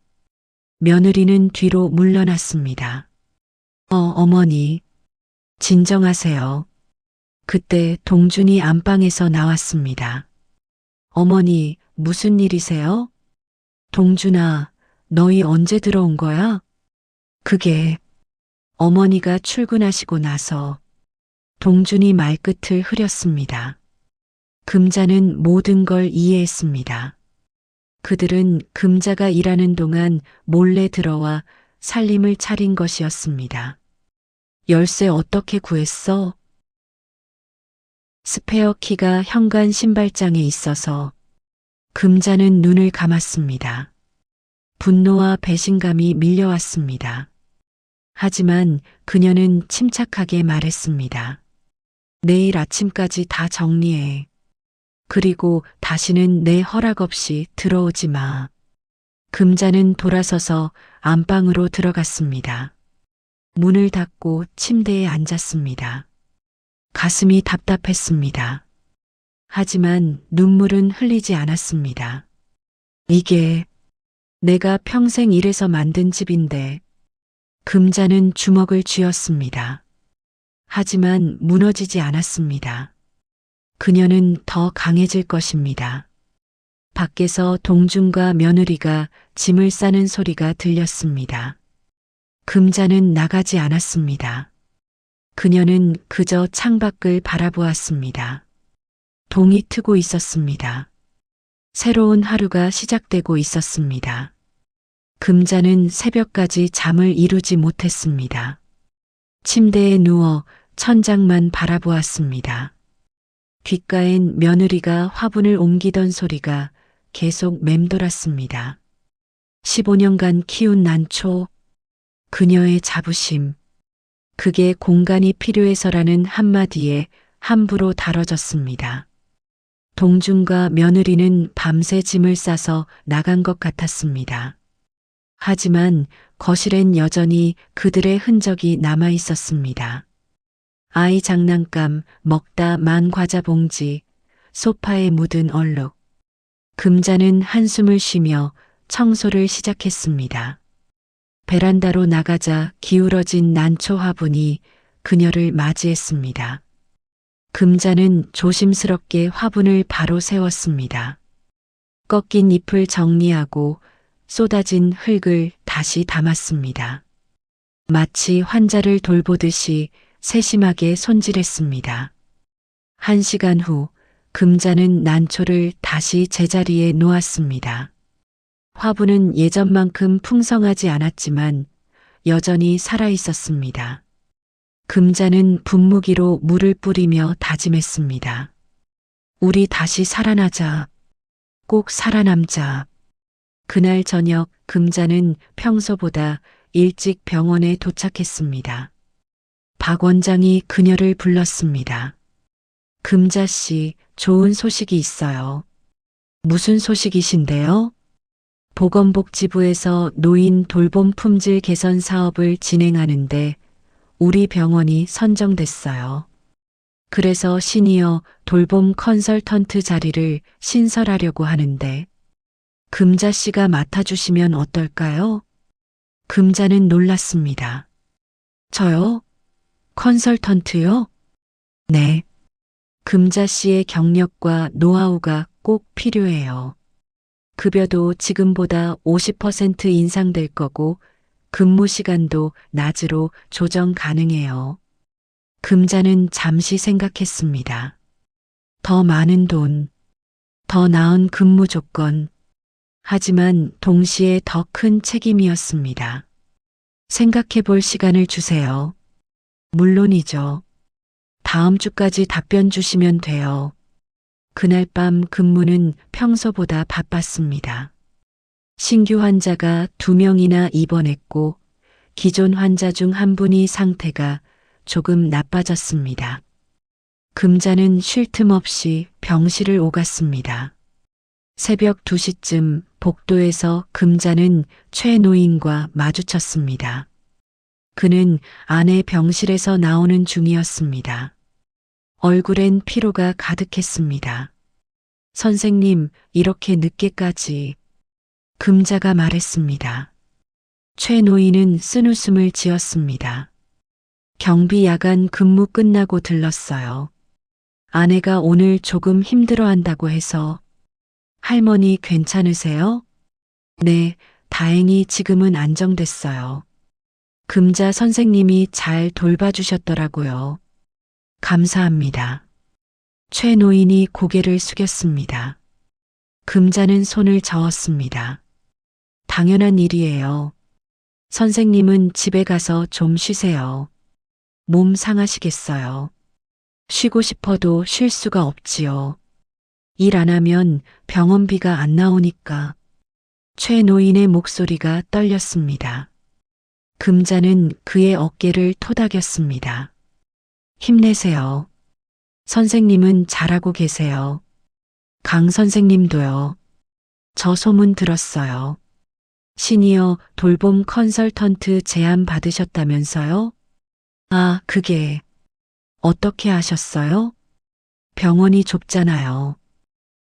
며느리는 뒤로 물러났습니다. 어머니. 진정하세요. 그때 동준이 안방에서 나왔습니다. 어머니, 무슨 일이세요? 동준아, 너희 언제 들어온 거야? 그게 어머니가 출근하시고 나서. 동준이 말끝을 흐렸습니다. 금자는 모든 걸 이해했습니다. 그들은 금자가 일하는 동안 몰래 들어와 살림을 차린 것이었습니다. 열쇠 어떻게 구했어? 스페어 키가 현관 신발장에 있어서. 금자는 눈을 감았습니다. 분노와 배신감이 밀려왔습니다. 하지만 그녀는 침착하게 말했습니다. 내일 아침까지 다 정리해. 그리고 다시는 내 허락 없이 들어오지 마. 금자는 돌아서서 안방으로 들어갔습니다. 문을 닫고 침대에 앉았습니다. 가슴이 답답했습니다. 하지만 눈물은 흘리지 않았습니다. 이게 내가 평생 일해서 만든 집인데. 금자는 주먹을 쥐었습니다. 하지만 무너지지 않았습니다. 그녀는 더 강해질 것입니다. 밖에서 동중과 며느리가 짐을 싸는 소리가 들렸습니다. 금자는 나가지 않았습니다. 그녀는 그저 창밖을 바라보았습니다. 동이 트고 있었습니다. 새로운 하루가 시작되고 있었습니다. 금자는 새벽까지 잠을 이루지 못했습니다. 침대에 누워 천장만 바라보았습니다. 귓가엔 며느리가 화분을 옮기던 소리가 계속 맴돌았습니다. 15년간 키운 난초, 그녀의 자부심, 그게 공간이 필요해서라는 한마디에 함부로 다뤄졌습니다. 동중과 며느리는 밤새 짐을 싸서 나간 것 같았습니다. 하지만 거실엔 여전히 그들의 흔적이 남아 있었습니다. 아이 장난감, 먹다 만 과자 봉지, 소파에 묻은 얼룩. 금자는 한숨을 쉬며 청소를 시작했습니다. 베란다로 나가자 기울어진 난초 화분이 그녀를 맞이했습니다. 금자는 조심스럽게 화분을 바로 세웠습니다. 꺾인 잎을 정리하고 쏟아진 흙을 다시 담았습니다. 마치 환자를 돌보듯이 세심하게 손질했습니다. 1시간 후 금자는 난초를 다시 제자리에 놓았습니다. 화분은 예전만큼 풍성하지 않았지만 여전히 살아 있었습니다. 금자는 분무기로 물을 뿌리며 다짐했습니다. 우리 다시 살아나자. 꼭 살아남자. 그날 저녁 금자는 평소보다 일찍 병원에 도착했습니다. 박 원장이 그녀를 불렀습니다. 금자 씨, 좋은 소식이 있어요. 무슨 소식이신데요? 보건복지부에서 노인 돌봄 품질 개선 사업을 진행하는데 우리 병원이 선정됐어요. 그래서 시니어 돌봄 컨설턴트 자리를 신설하려고 하는데 금자 씨가 맡아주시면 어떨까요? 금자는 놀랐습니다. 저요? 컨설턴트요? 네. 금자 씨의 경력과 노하우가 꼭 필요해요. 급여도 지금보다 50% 인상될 거고 근무 시간도 낮으로 조정 가능해요. 금자는 잠시 생각했습니다. 더 많은 돈, 더 나은 근무 조건, 하지만 동시에 더 큰 책임이었습니다. 생각해 볼 시간을 주세요. 물론이죠. 다음 주까지 답변 주시면 돼요. 그날 밤 근무는 평소보다 바빴습니다. 신규 환자가 2명이나 입원했고 기존 환자 중 한 분이 상태가 조금 나빠졌습니다. 금자는 쉴 틈 없이 병실을 오갔습니다. 새벽 2시쯤 복도에서 금자는 최 노인과 마주쳤습니다. 그는 아내 병실에서 나오는 중이었습니다. 얼굴엔 피로가 가득했습니다. 선생님, 이렇게 늦게까지. 금자가 말했습니다. 최 노인은 쓴웃음을 지었습니다. 경비 야간 근무 끝나고 들렀어요. 아내가 오늘 조금 힘들어한다고 해서. 할머니 괜찮으세요? 네, 다행히 지금은 안정됐어요. 금자 선생님이 잘 돌봐주셨더라고요. 감사합니다. 최 노인이 고개를 숙였습니다. 금자는 손을 저었습니다. 당연한 일이에요. 선생님은 집에 가서 좀 쉬세요. 몸 상하시겠어요. 쉬고 싶어도 쉴 수가 없지요. 일 안 하면 병원비가 안 나오니까. 최 노인의 목소리가 떨렸습니다. 금자는 그의 어깨를 토닥였습니다. 힘내세요. 선생님은 잘하고 계세요. 강 선생님도요. 저 소문 들었어요. 시니어 돌봄 컨설턴트 제안 받으셨다면서요? 아, 그게 어떻게 하셨어요? 병원이 좁잖아요.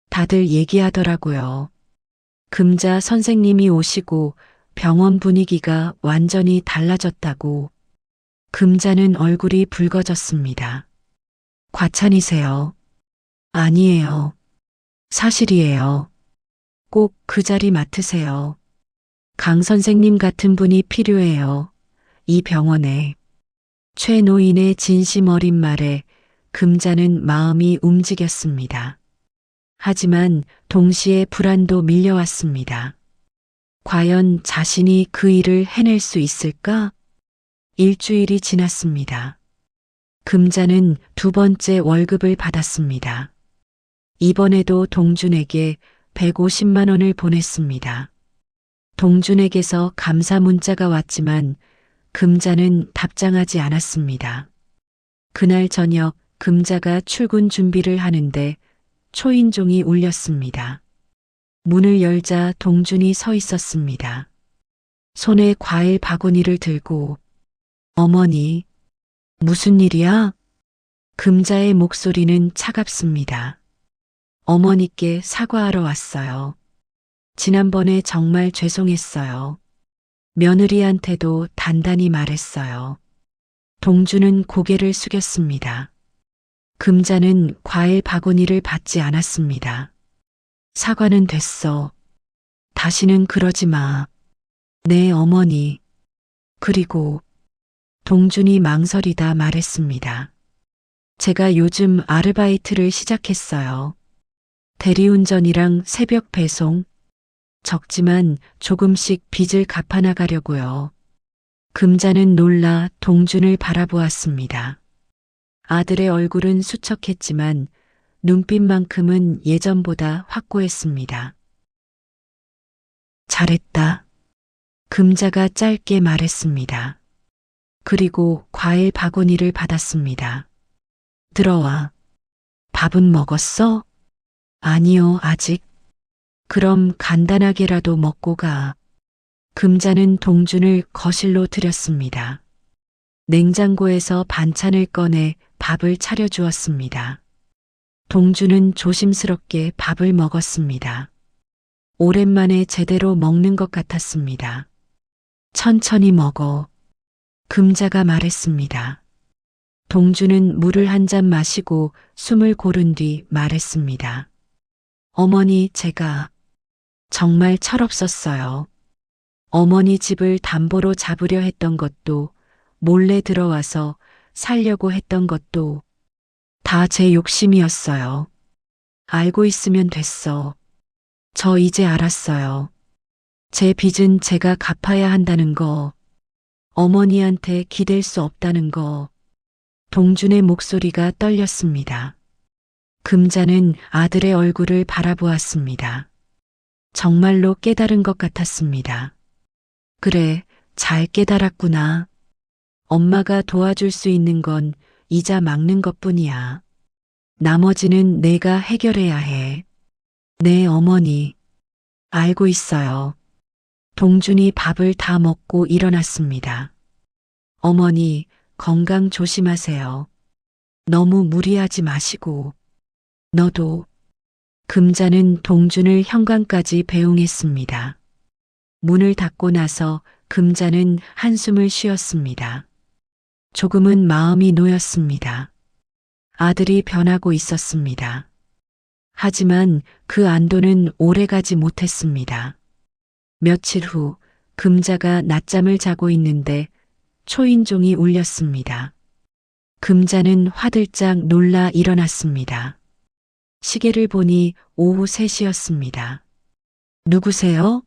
다들 얘기하더라고요. 금자 선생님이 오시고 병원 분위기가 완전히 달라졌다고. 금자는 얼굴이 붉어졌습니다. 과찬이세요? 아니에요. 사실이에요. 꼭 그 자리 맡으세요. 강 선생님 같은 분이 필요해요. 이 병원에. 최 노인의 진심 어린 말에 금자는 마음이 움직였습니다. 하지만 동시에 불안도 밀려왔습니다. 과연 자신이 그 일을 해낼 수 있을까? 일주일이 지났습니다. 금자는 두 번째 월급을 받았습니다. 이번에도 동준에게 150만 원을 보냈습니다. 동준에게서 감사 문자가 왔지만 금자는 답장하지 않았습니다. 그날 저녁 금자가 출근 준비를 하는데 초인종이 울렸습니다. 문을 열자 동준이 서 있었습니다. 손에 과일 바구니를 들고 어머니, 무슨 일이야? 금자의 목소리는 차갑습니다. 어머니께 사과하러 왔어요. 지난번에 정말 죄송했어요. 며느리한테도 단단히 말했어요. 동주는 고개를 숙였습니다. 금자는 과일 바구니를 받지 않았습니다. 사과는 됐어. 다시는 그러지 마. 네, 어머니. 그리고 동준이 망설이다 말했습니다. 제가 요즘 아르바이트를 시작했어요. 대리운전이랑 새벽 배송. 적지만 조금씩 빚을 갚아나가려고요. 금자는 놀라 동준을 바라보았습니다. 아들의 얼굴은 수척했지만 눈빛만큼은 예전보다 확고했습니다. 잘했다. 금자가 짧게 말했습니다. 그리고 과일 바구니를 받았습니다. 들어와. 밥은 먹었어? 아니요, 아직. 그럼 간단하게라도 먹고 가. 금자는 동준을 거실로 들였습니다. 냉장고에서 반찬을 꺼내 밥을 차려주었습니다. 동준은 조심스럽게 밥을 먹었습니다. 오랜만에 제대로 먹는 것 같았습니다. 천천히 먹어. 금자가 말했습니다. 동준은 물을 한 잔 마시고 숨을 고른 뒤 말했습니다. 어머니, 제가 정말 철없었어요. 어머니 집을 담보로 잡으려 했던 것도, 몰래 들어와서 살려고 했던 것도 다 제 욕심이었어요. 알고 있으면 됐어. 저 이제 알았어요. 제 빚은 제가 갚아야 한다는 거, 어머니한테 기댈 수 없다는 거. 동준의 목소리가 떨렸습니다. 금자는 아들의 얼굴을 바라보았습니다. 정말로 깨달은 것 같았습니다. 그래, 잘 깨달았구나. 엄마가 도와줄 수 있는 건 이자 막는 것뿐이야. 나머지는 내가 해결해야 해. 네, 어머니. 알고 있어요. 동준이 밥을 다 먹고 일어났습니다. 어머니, 건강 조심하세요. 너무 무리하지 마시고. 너도. 금자는 동준을 현관까지 배웅했습니다. 문을 닫고 나서 금자는 한숨을 쉬었습니다. 조금은 마음이 놓였습니다. 아들이 변하고 있었습니다. 하지만 그 안도는 오래가지 못했습니다. 며칠 후 금자가 낮잠을 자고 있는데 초인종이 울렸습니다. 금자는 화들짝 놀라 일어났습니다. 시계를 보니 오후 3시였습니다. 누구세요?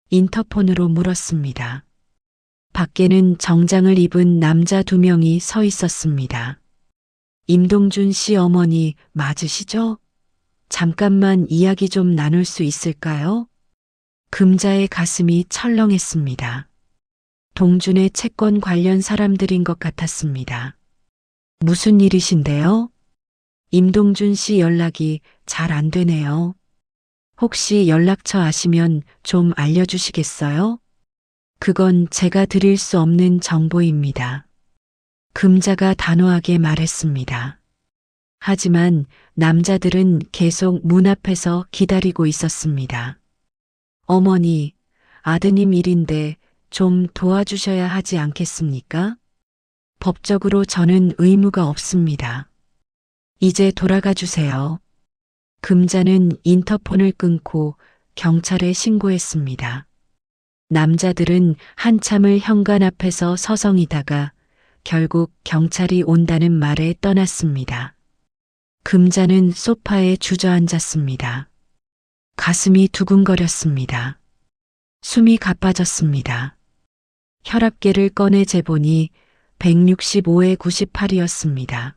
인터폰으로 물었습니다. 밖에는 정장을 입은 남자 2명이 서 있었습니다. 임동준 씨 어머니 맞으시죠? 잠깐만 이야기 좀 나눌 수 있을까요? 금자의 가슴이 철렁했습니다. 동준의 채권 관련 사람들인 것 같았습니다. 무슨 일이신데요? 임동준 씨 연락이 잘 안 되네요. 혹시 연락처 아시면 좀 알려주시겠어요? 그건 제가 드릴 수 없는 정보입니다. 금자가 단호하게 말했습니다. 하지만 남자들은 계속 문 앞에서 기다리고 있었습니다. 어머니, 아드님 일인데 좀 도와주셔야 하지 않겠습니까? 법적으로 저는 의무가 없습니다. 이제 돌아가 주세요. 금자는 인터폰을 끊고 경찰에 신고했습니다. 남자들은 한참을 현관 앞에서 서성이다가 결국 경찰이 온다는 말에 떠났습니다. 금자는 소파에 주저앉았습니다. 가슴이 두근거렸습니다. 숨이 가빠졌습니다. 혈압계를 꺼내 재보니 165에 98이었습니다.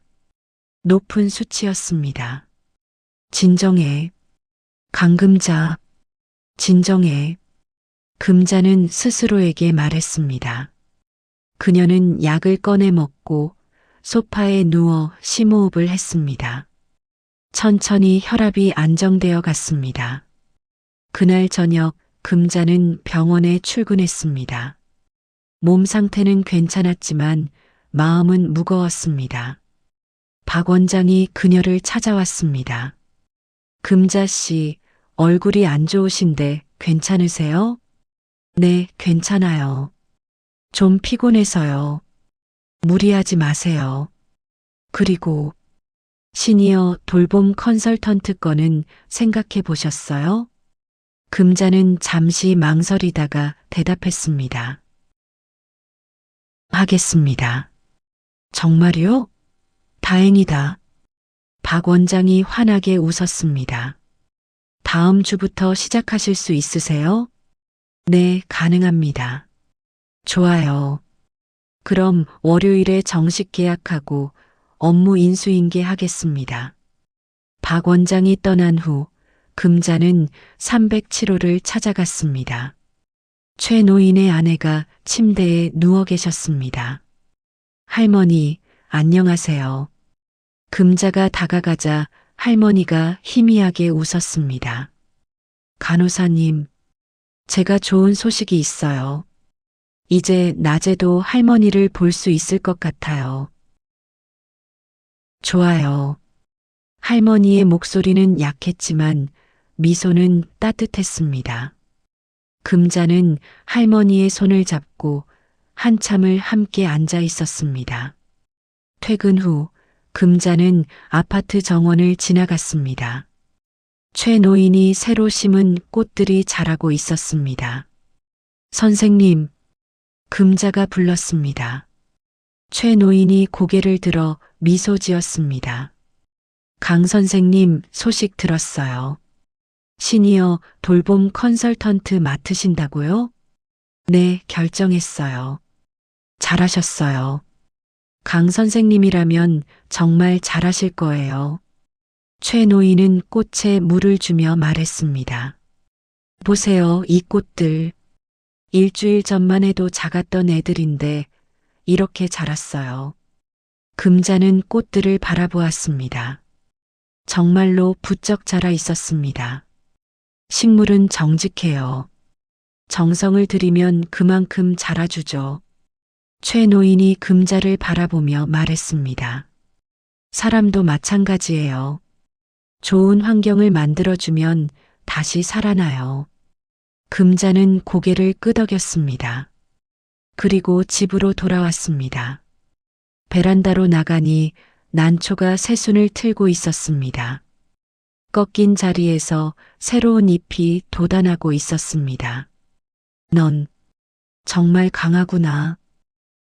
높은 수치였습니다. 진정해. 강금자. 진정해. 금자는 스스로에게 말했습니다. 그녀는 약을 꺼내 먹고 소파에 누워 심호흡을 했습니다. 천천히 혈압이 안정되어 갔습니다. 그날 저녁 금자는 병원에 출근했습니다. 몸 상태는 괜찮았지만 마음은 무거웠습니다. 박 원장이 그녀를 찾아왔습니다. 금자 씨, 얼굴이 안 좋으신데 괜찮으세요? 네, 괜찮아요. 좀 피곤해서요. 무리하지 마세요. 그리고 시니어 돌봄 컨설턴트 건은 생각해 보셨어요? 금자는 잠시 망설이다가 대답했습니다. 하겠습니다. 정말요? 다행이다. 박 원장이 환하게 웃었습니다. 다음 주부터 시작하실 수 있으세요? 네, 가능합니다. 좋아요. 그럼 월요일에 정식 계약하고 업무 인수인계 하겠습니다. 박 원장이 떠난 후 금자는 307호를 찾아갔습니다. 최 노인의 아내가 침대에 누워 계셨습니다. 할머니, 안녕하세요. 금자가 다가가자 할머니가 희미하게 웃었습니다. 간호사님, 제가 좋은 소식이 있어요. 이제 낮에도 할머니를 볼 수 있을 것 같아요. 좋아요. 할머니의 목소리는 약했지만 미소는 따뜻했습니다. 금자는 할머니의 손을 잡고 한참을 함께 앉아 있었습니다. 퇴근 후 금자는 아파트 정원을 지나갔습니다. 최 노인이 새로 심은 꽃들이 자라고 있었습니다. 선생님, 금자가 불렀습니다. 최 노인이 고개를 들어 미소 지었습니다. 강 선생님 소식 들었어요. 시니어 돌봄 컨설턴트 맡으신다고요? 네, 결정했어요. 잘하셨어요. 강 선생님이라면 정말 잘하실 거예요. 최 노인은 꽃에 물을 주며 말했습니다. 보세요, 이 꽃들. 일주일 전만 해도 작았던 애들인데 이렇게 자랐어요. 금자는 꽃들을 바라보았습니다. 정말로 부쩍 자라 있었습니다. 식물은 정직해요. 정성을 들이면 그만큼 자라주죠. 최 노인이 금자를 바라보며 말했습니다. 사람도 마찬가지예요. 좋은 환경을 만들어주면 다시 살아나요. 금자는 고개를 끄덕였습니다. 그리고 집으로 돌아왔습니다. 베란다로 나가니 난초가 새순을 틀고 있었습니다. 꺾인 자리에서 새로운 잎이 돋아나고 있었습니다. 넌 정말 강하구나.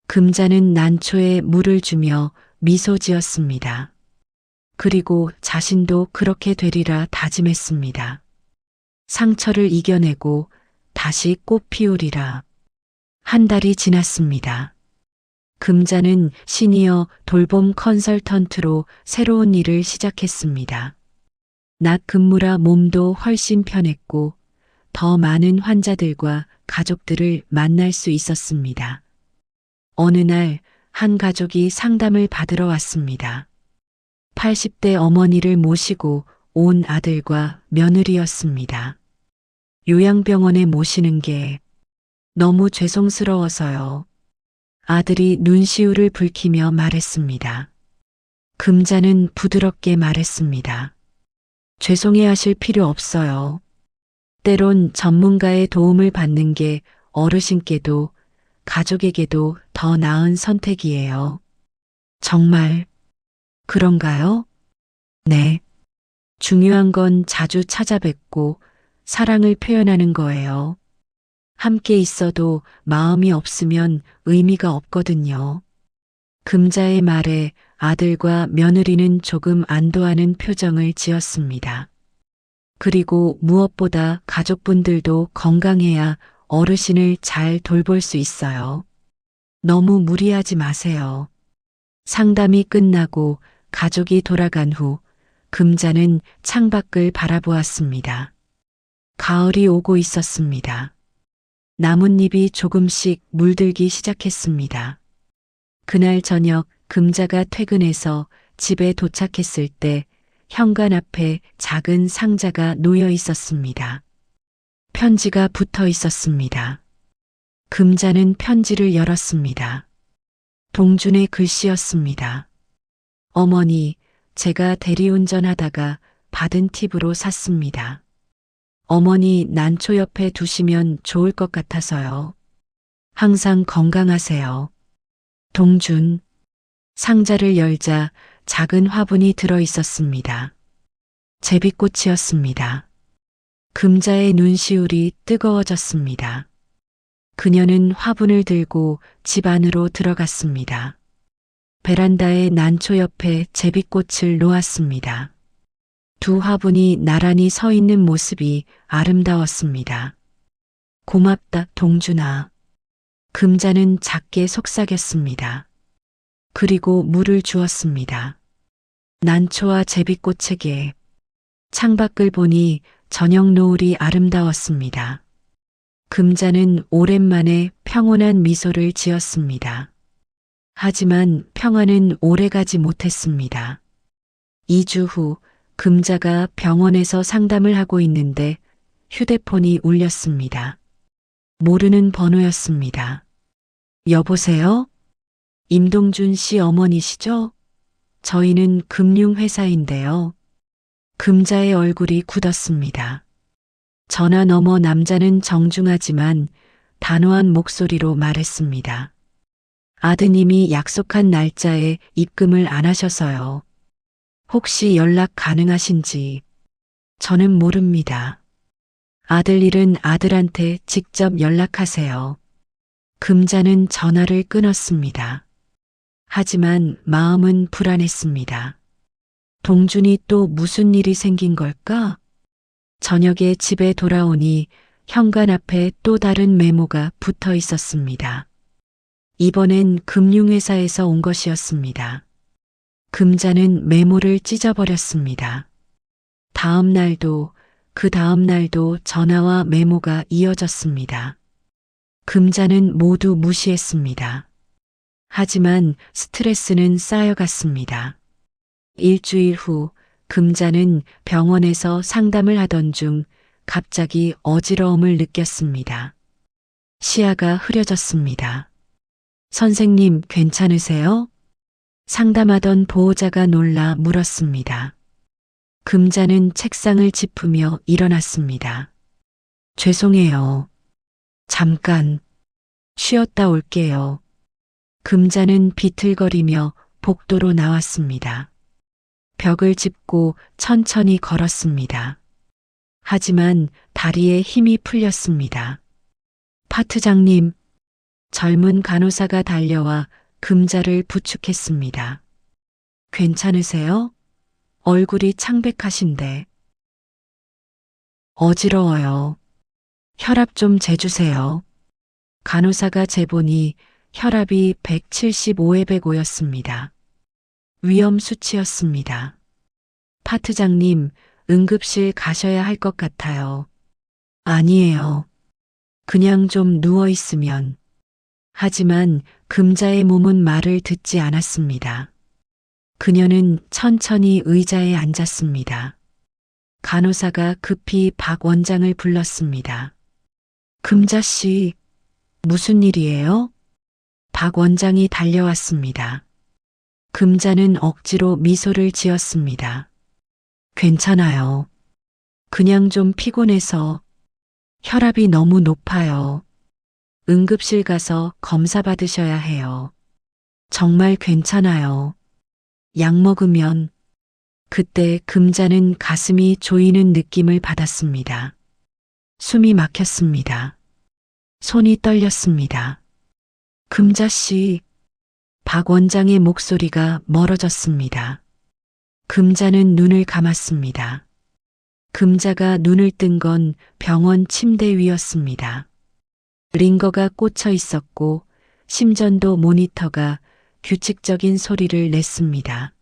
금자는 난초에 물을 주며 미소 지었습니다. 그리고 자신도 그렇게 되리라 다짐했습니다. 상처를 이겨내고 다시 꽃 피우리라. 한 달이 지났습니다. 금자는 시니어 돌봄 컨설턴트로 새로운 일을 시작했습니다. 낮 근무라 몸도 훨씬 편했고 더 많은 환자들과 가족들을 만날 수 있었습니다. 어느 날 한 가족이 상담을 받으러 왔습니다. 80대 어머니를 모시고 온 아들과 며느리였습니다. 요양병원에 모시는 게 너무 죄송스러워서요. 아들이 눈시울을 붉히며 말했습니다. 금자는 부드럽게 말했습니다. 죄송해 하실 필요 없어요. 때론 전문가의 도움을 받는 게 어르신께도 가족에게도 더 나은 선택이에요. 정말 그런가요? 네. 중요한 건 자주 찾아뵙고 사랑을 표현하는 거예요. 함께 있어도 마음이 없으면 의미가 없거든요. 금자의 말에 아들과 며느리는 조금 안도하는 표정을 지었습니다. 그리고 무엇보다 가족분들도 건강해야 어르신을 잘 돌볼 수 있어요. 너무 무리하지 마세요. 상담이 끝나고 가족이 돌아간 후 금자는 창밖을 바라보았습니다. 가을이 오고 있었습니다. 나뭇잎이 조금씩 물들기 시작했습니다. 그날 저녁 금자가 퇴근해서 집에 도착했을 때 현관 앞에 작은 상자가 놓여 있었습니다. 편지가 붙어 있었습니다. 금자는 편지를 열었습니다. 동준의 글씨였습니다. 어머니, 제가 대리운전하다가 받은 팁으로 샀습니다. 어머니 난초 옆에 두시면 좋을 것 같아서요. 항상 건강하세요. 동준. 상자를 열자 작은 화분이 들어 있었습니다. 제비꽃이었습니다. 금자의 눈시울이 뜨거워졌습니다. 그녀는 화분을 들고 집 안으로 들어갔습니다. 베란다의 난초 옆에 제비꽃을 놓았습니다. 두 화분이 나란히 서 있는 모습이 아름다웠습니다. 고맙다, 동준아. 금자는 작게 속삭였습니다. 그리고 물을 주었습니다. 난초와 제비꽃에게 창밖을 보니 저녁 노을이 아름다웠습니다. 금자는 오랜만에 평온한 미소를 지었습니다. 하지만 평화는 오래가지 못했습니다. 2주 후 금자가 병원에서 상담을 하고 있는데 휴대폰이 울렸습니다. 모르는 번호였습니다. 여보세요? 임동준 씨 어머니시죠? 저희는 금융회사인데요. 금자의 얼굴이 굳었습니다. 전화 너머 남자는 정중하지만 단호한 목소리로 말했습니다. 아드님이 약속한 날짜에 입금을 안 하셔서요. 혹시 연락 가능하신지. 저는 모릅니다. 아들 일은 아들한테 직접 연락하세요. 금자는 전화를 끊었습니다. 하지만 마음은 불안했습니다. 동준이 또 무슨 일이 생긴 걸까? 저녁에 집에 돌아오니 현관 앞에 또 다른 메모가 붙어 있었습니다. 이번엔 금융회사에서 온 것이었습니다. 금자는 메모를 찢어버렸습니다. 다음 날도 그 다음 날도 전화와 메모가 이어졌습니다. 금자는 모두 무시했습니다. 하지만 스트레스는 쌓여갔습니다. 일주일 후 금자는 병원에서 상담을 하던 중 갑자기 어지러움을 느꼈습니다. 시야가 흐려졌습니다. 선생님 괜찮으세요? 상담하던 보호자가 놀라 물었습니다. 금자는 책상을 짚으며 일어났습니다. 죄송해요. 잠깐 쉬었다 올게요. 금자는 비틀거리며 복도로 나왔습니다. 벽을 짚고 천천히 걸었습니다. 하지만 다리에 힘이 풀렸습니다. 파트장님, 젊은 간호사가 달려와 금자를 부축했습니다. 괜찮으세요? 얼굴이 창백하신데. 어지러워요. 혈압 좀 재주세요. 간호사가 재보니 혈압이 175에 105였습니다. 위험 수치였습니다. 파트장님, 응급실 가셔야 할 것 같아요. 아니에요. 그냥 좀 누워 있으면. 하지만 금자의 몸은 말을 듣지 않았습니다. 그녀는 천천히 의자에 앉았습니다. 간호사가 급히 박 원장을 불렀습니다. 금자 씨, 무슨 일이에요? 박 원장이 달려왔습니다. 금자는 억지로 미소를 지었습니다. 괜찮아요. 그냥 좀 피곤해서 혈압이 너무 높아요. 응급실 가서 검사 받으셔야 해요. 정말 괜찮아요. 약 먹으면. 그때 금자는 가슴이 조이는 느낌을 받았습니다. 숨이 막혔습니다. 손이 떨렸습니다. 금자 씨, 박 원장의 목소리가 멀어졌습니다. 금자는 눈을 감았습니다. 금자가 눈을 뜬 건 병원 침대 위였습니다. 링거가 꽂혀 있었고 심전도 모니터가 규칙적인 소리를 냈습니다.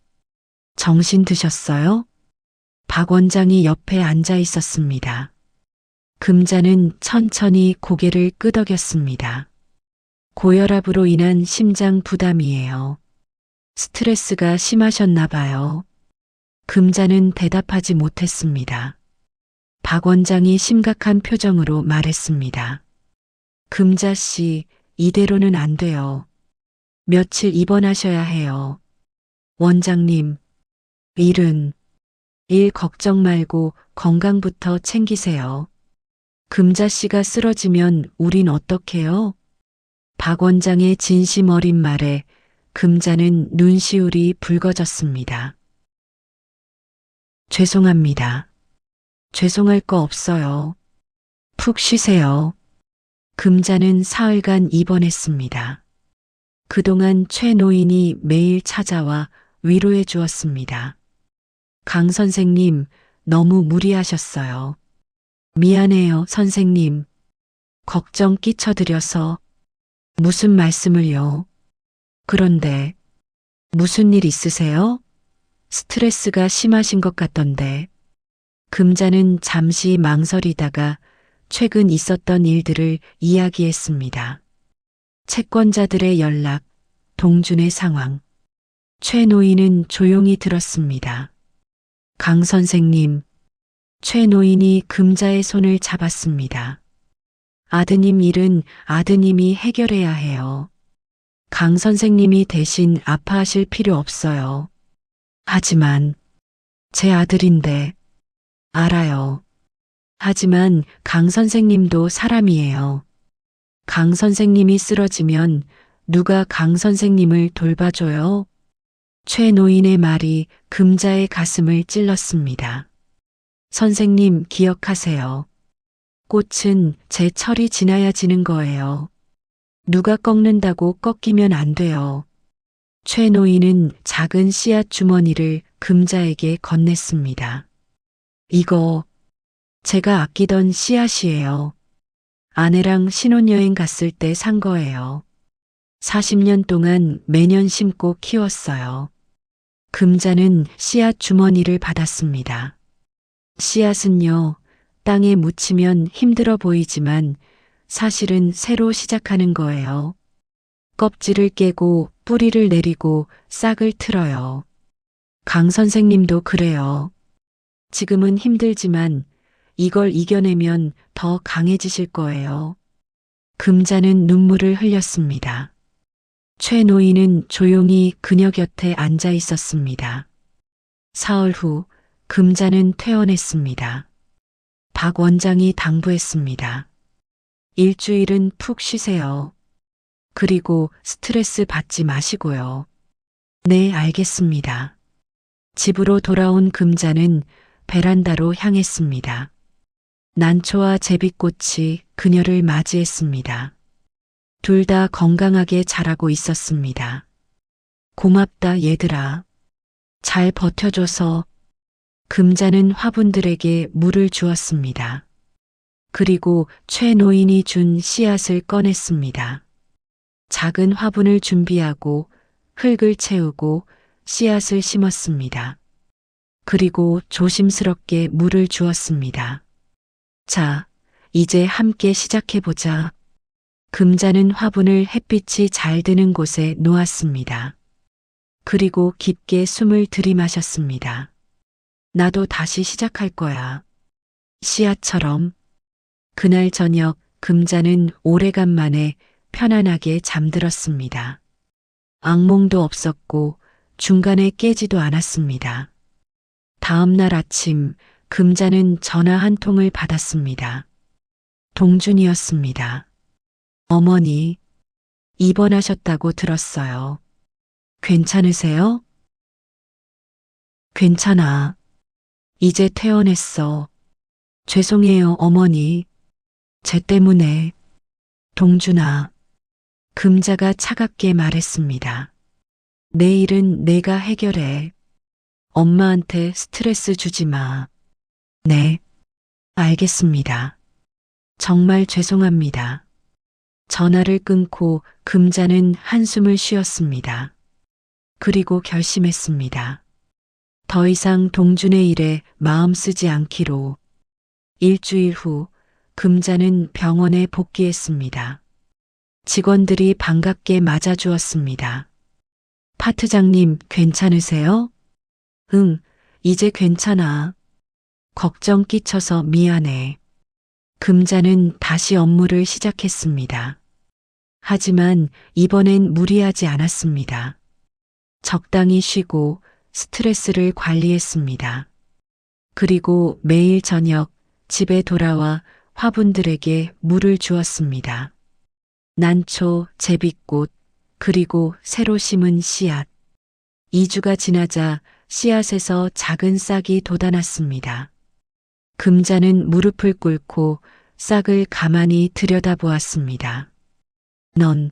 정신 드셨어요? 박 원장이 옆에 앉아 있었습니다. 금자는 천천히 고개를 끄덕였습니다. 고혈압으로 인한 심장 부담이에요. 스트레스가 심하셨나 봐요. 금자는 대답하지 못했습니다. 박 원장이 심각한 표정으로 말했습니다. 금자 씨, 이대로는 안 돼요. 며칠 입원하셔야 해요. 원장님, 일 걱정 말고 건강부터 챙기세요. 금자 씨가 쓰러지면 우린 어떡해요? 박 원장의 진심 어린 말에 금자는 눈시울이 붉어졌습니다. 죄송합니다. 죄송할 거 없어요. 푹 쉬세요. 금자는 사흘간 입원했습니다. 그동안 최 노인이 매일 찾아와 위로해 주었습니다. 강 선생님, 너무 무리하셨어요. 미안해요, 선생님. 걱정 끼쳐드려서. 무슨 말씀을요? 그런데 무슨 일 있으세요? 스트레스가 심하신 것 같던데. 금자는 잠시 망설이다가 최근 있었던 일들을 이야기했습니다. 채권자들의 연락, 동준의 상황. 최 노인은 조용히 들었습니다. 강 선생님, 최 노인이 금자의 손을 잡았습니다. 아드님 일은 아드님이 해결해야 해요. 강 선생님이 대신 아파하실 필요 없어요. 하지만 제 아들인데. 알아요. 하지만 강 선생님도 사람이에요. 강 선생님이 쓰러지면 누가 강 선생님을 돌봐줘요? 최 노인의 말이 금자의 가슴을 찔렀습니다. 선생님 기억하세요. 꽃은 제 철이 지나야 지는 거예요. 누가 꺾는다고 꺾이면 안 돼요. 최 노인은 작은 씨앗 주머니를 금자에게 건넸습니다. 이거 제가 아끼던 씨앗이에요. 아내랑 신혼여행 갔을 때 산 거예요. 40년 동안 매년 심고 키웠어요. 금자는 씨앗 주머니를 받았습니다. 씨앗은요, 땅에 묻히면 힘들어 보이지만 사실은 새로 시작하는 거예요. 껍질을 깨고 뿌리를 내리고 싹을 틀어요. 강 선생님도 그래요. 지금은 힘들지만 이걸 이겨내면 더 강해지실 거예요. 금자는 눈물을 흘렸습니다. 최 노인은 조용히 그녀 곁에 앉아 있었습니다. 사흘 후 금자는 퇴원했습니다. 박 원장이 당부했습니다. 일주일은 푹 쉬세요. 그리고 스트레스 받지 마시고요. 네, 알겠습니다. 집으로 돌아온 금자는 베란다로 향했습니다. 난초와 제비꽃이 그녀를 맞이했습니다. 둘 다 건강하게 자라고 있었습니다. 고맙다 얘들아. 잘 버텨줘서. 금자는 화분들에게 물을 주었습니다. 그리고 최 노인이 준 씨앗을 꺼냈습니다. 작은 화분을 준비하고 흙을 채우고 씨앗을 심었습니다. 그리고 조심스럽게 물을 주었습니다. 자, 이제 함께 시작해보자. 금자는 화분을 햇빛이 잘 드는 곳에 놓았습니다. 그리고 깊게 숨을 들이마셨습니다. 나도 다시 시작할 거야. 씨앗처럼. 그날 저녁 금자는 오래간만에 편안하게 잠들었습니다. 악몽도 없었고 중간에 깨지도 않았습니다. 다음 날 아침 금자는 전화 한 통을 받았습니다. 동준이었습니다. 어머니, 입원하셨다고 들었어요. 괜찮으세요? 괜찮아. 이제 퇴원했어. 죄송해요, 어머니. 쟤 때문에. 동준아. 금자가 차갑게 말했습니다. 내일은 내가 해결해. 엄마한테 스트레스 주지 마. 네. 알겠습니다. 정말 죄송합니다. 전화를 끊고 금자는 한숨을 쉬었습니다. 그리고 결심했습니다. 더 이상 동준의 일에 마음 쓰지 않기로. 일주일 후 금자는 병원에 복귀했습니다. 직원들이 반갑게 맞아주었습니다. 파트장님 괜찮으세요? 응, 이제 괜찮아. 걱정 끼쳐서 미안해. 금자는 다시 업무를 시작했습니다. 하지만 이번엔 무리하지 않았습니다. 적당히 쉬고 스트레스를 관리했습니다. 그리고 매일 저녁 집에 돌아와 화분들에게 물을 주었습니다. 난초, 제비꽃, 그리고 새로 심은 씨앗. 2주가 지나자 씨앗에서 작은 싹이 돋아났습니다. 금자는 무릎을 꿇고 싹을 가만히 들여다보았습니다. 넌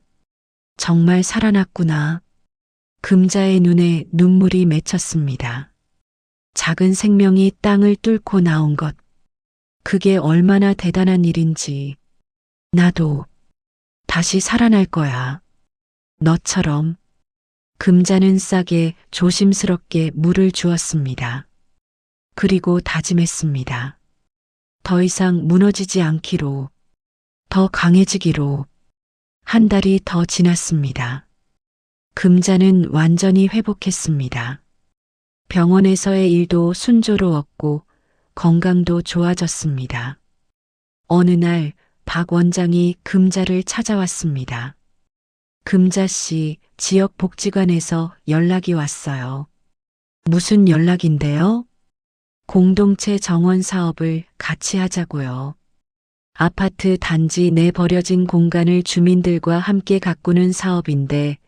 정말 살아났구나. 금자의 눈에 눈물이 맺혔습니다. 작은 생명이 땅을 뚫고 나온 것. 그게 얼마나 대단한 일인지. 나도 다시 살아날 거야. 너처럼. 금자는 싹에 조심스럽게 물을 주었습니다. 그리고 다짐했습니다. 더 이상 무너지지 않기로, 더 강해지기로. 한 달이 더 지났습니다. 금자는 완전히 회복했습니다. 병원에서의 일도 순조로웠고 건강도 좋아졌습니다. 어느 날 박 원장이 금자를 찾아왔습니다. 금자 씨, 지역 복지관에서 연락이 왔어요. 무슨 연락인데요? 공동체 정원 사업을 같이 하자고요. 아파트 단지 내 버려진 공간을 주민들과 함께 가꾸는 사업인데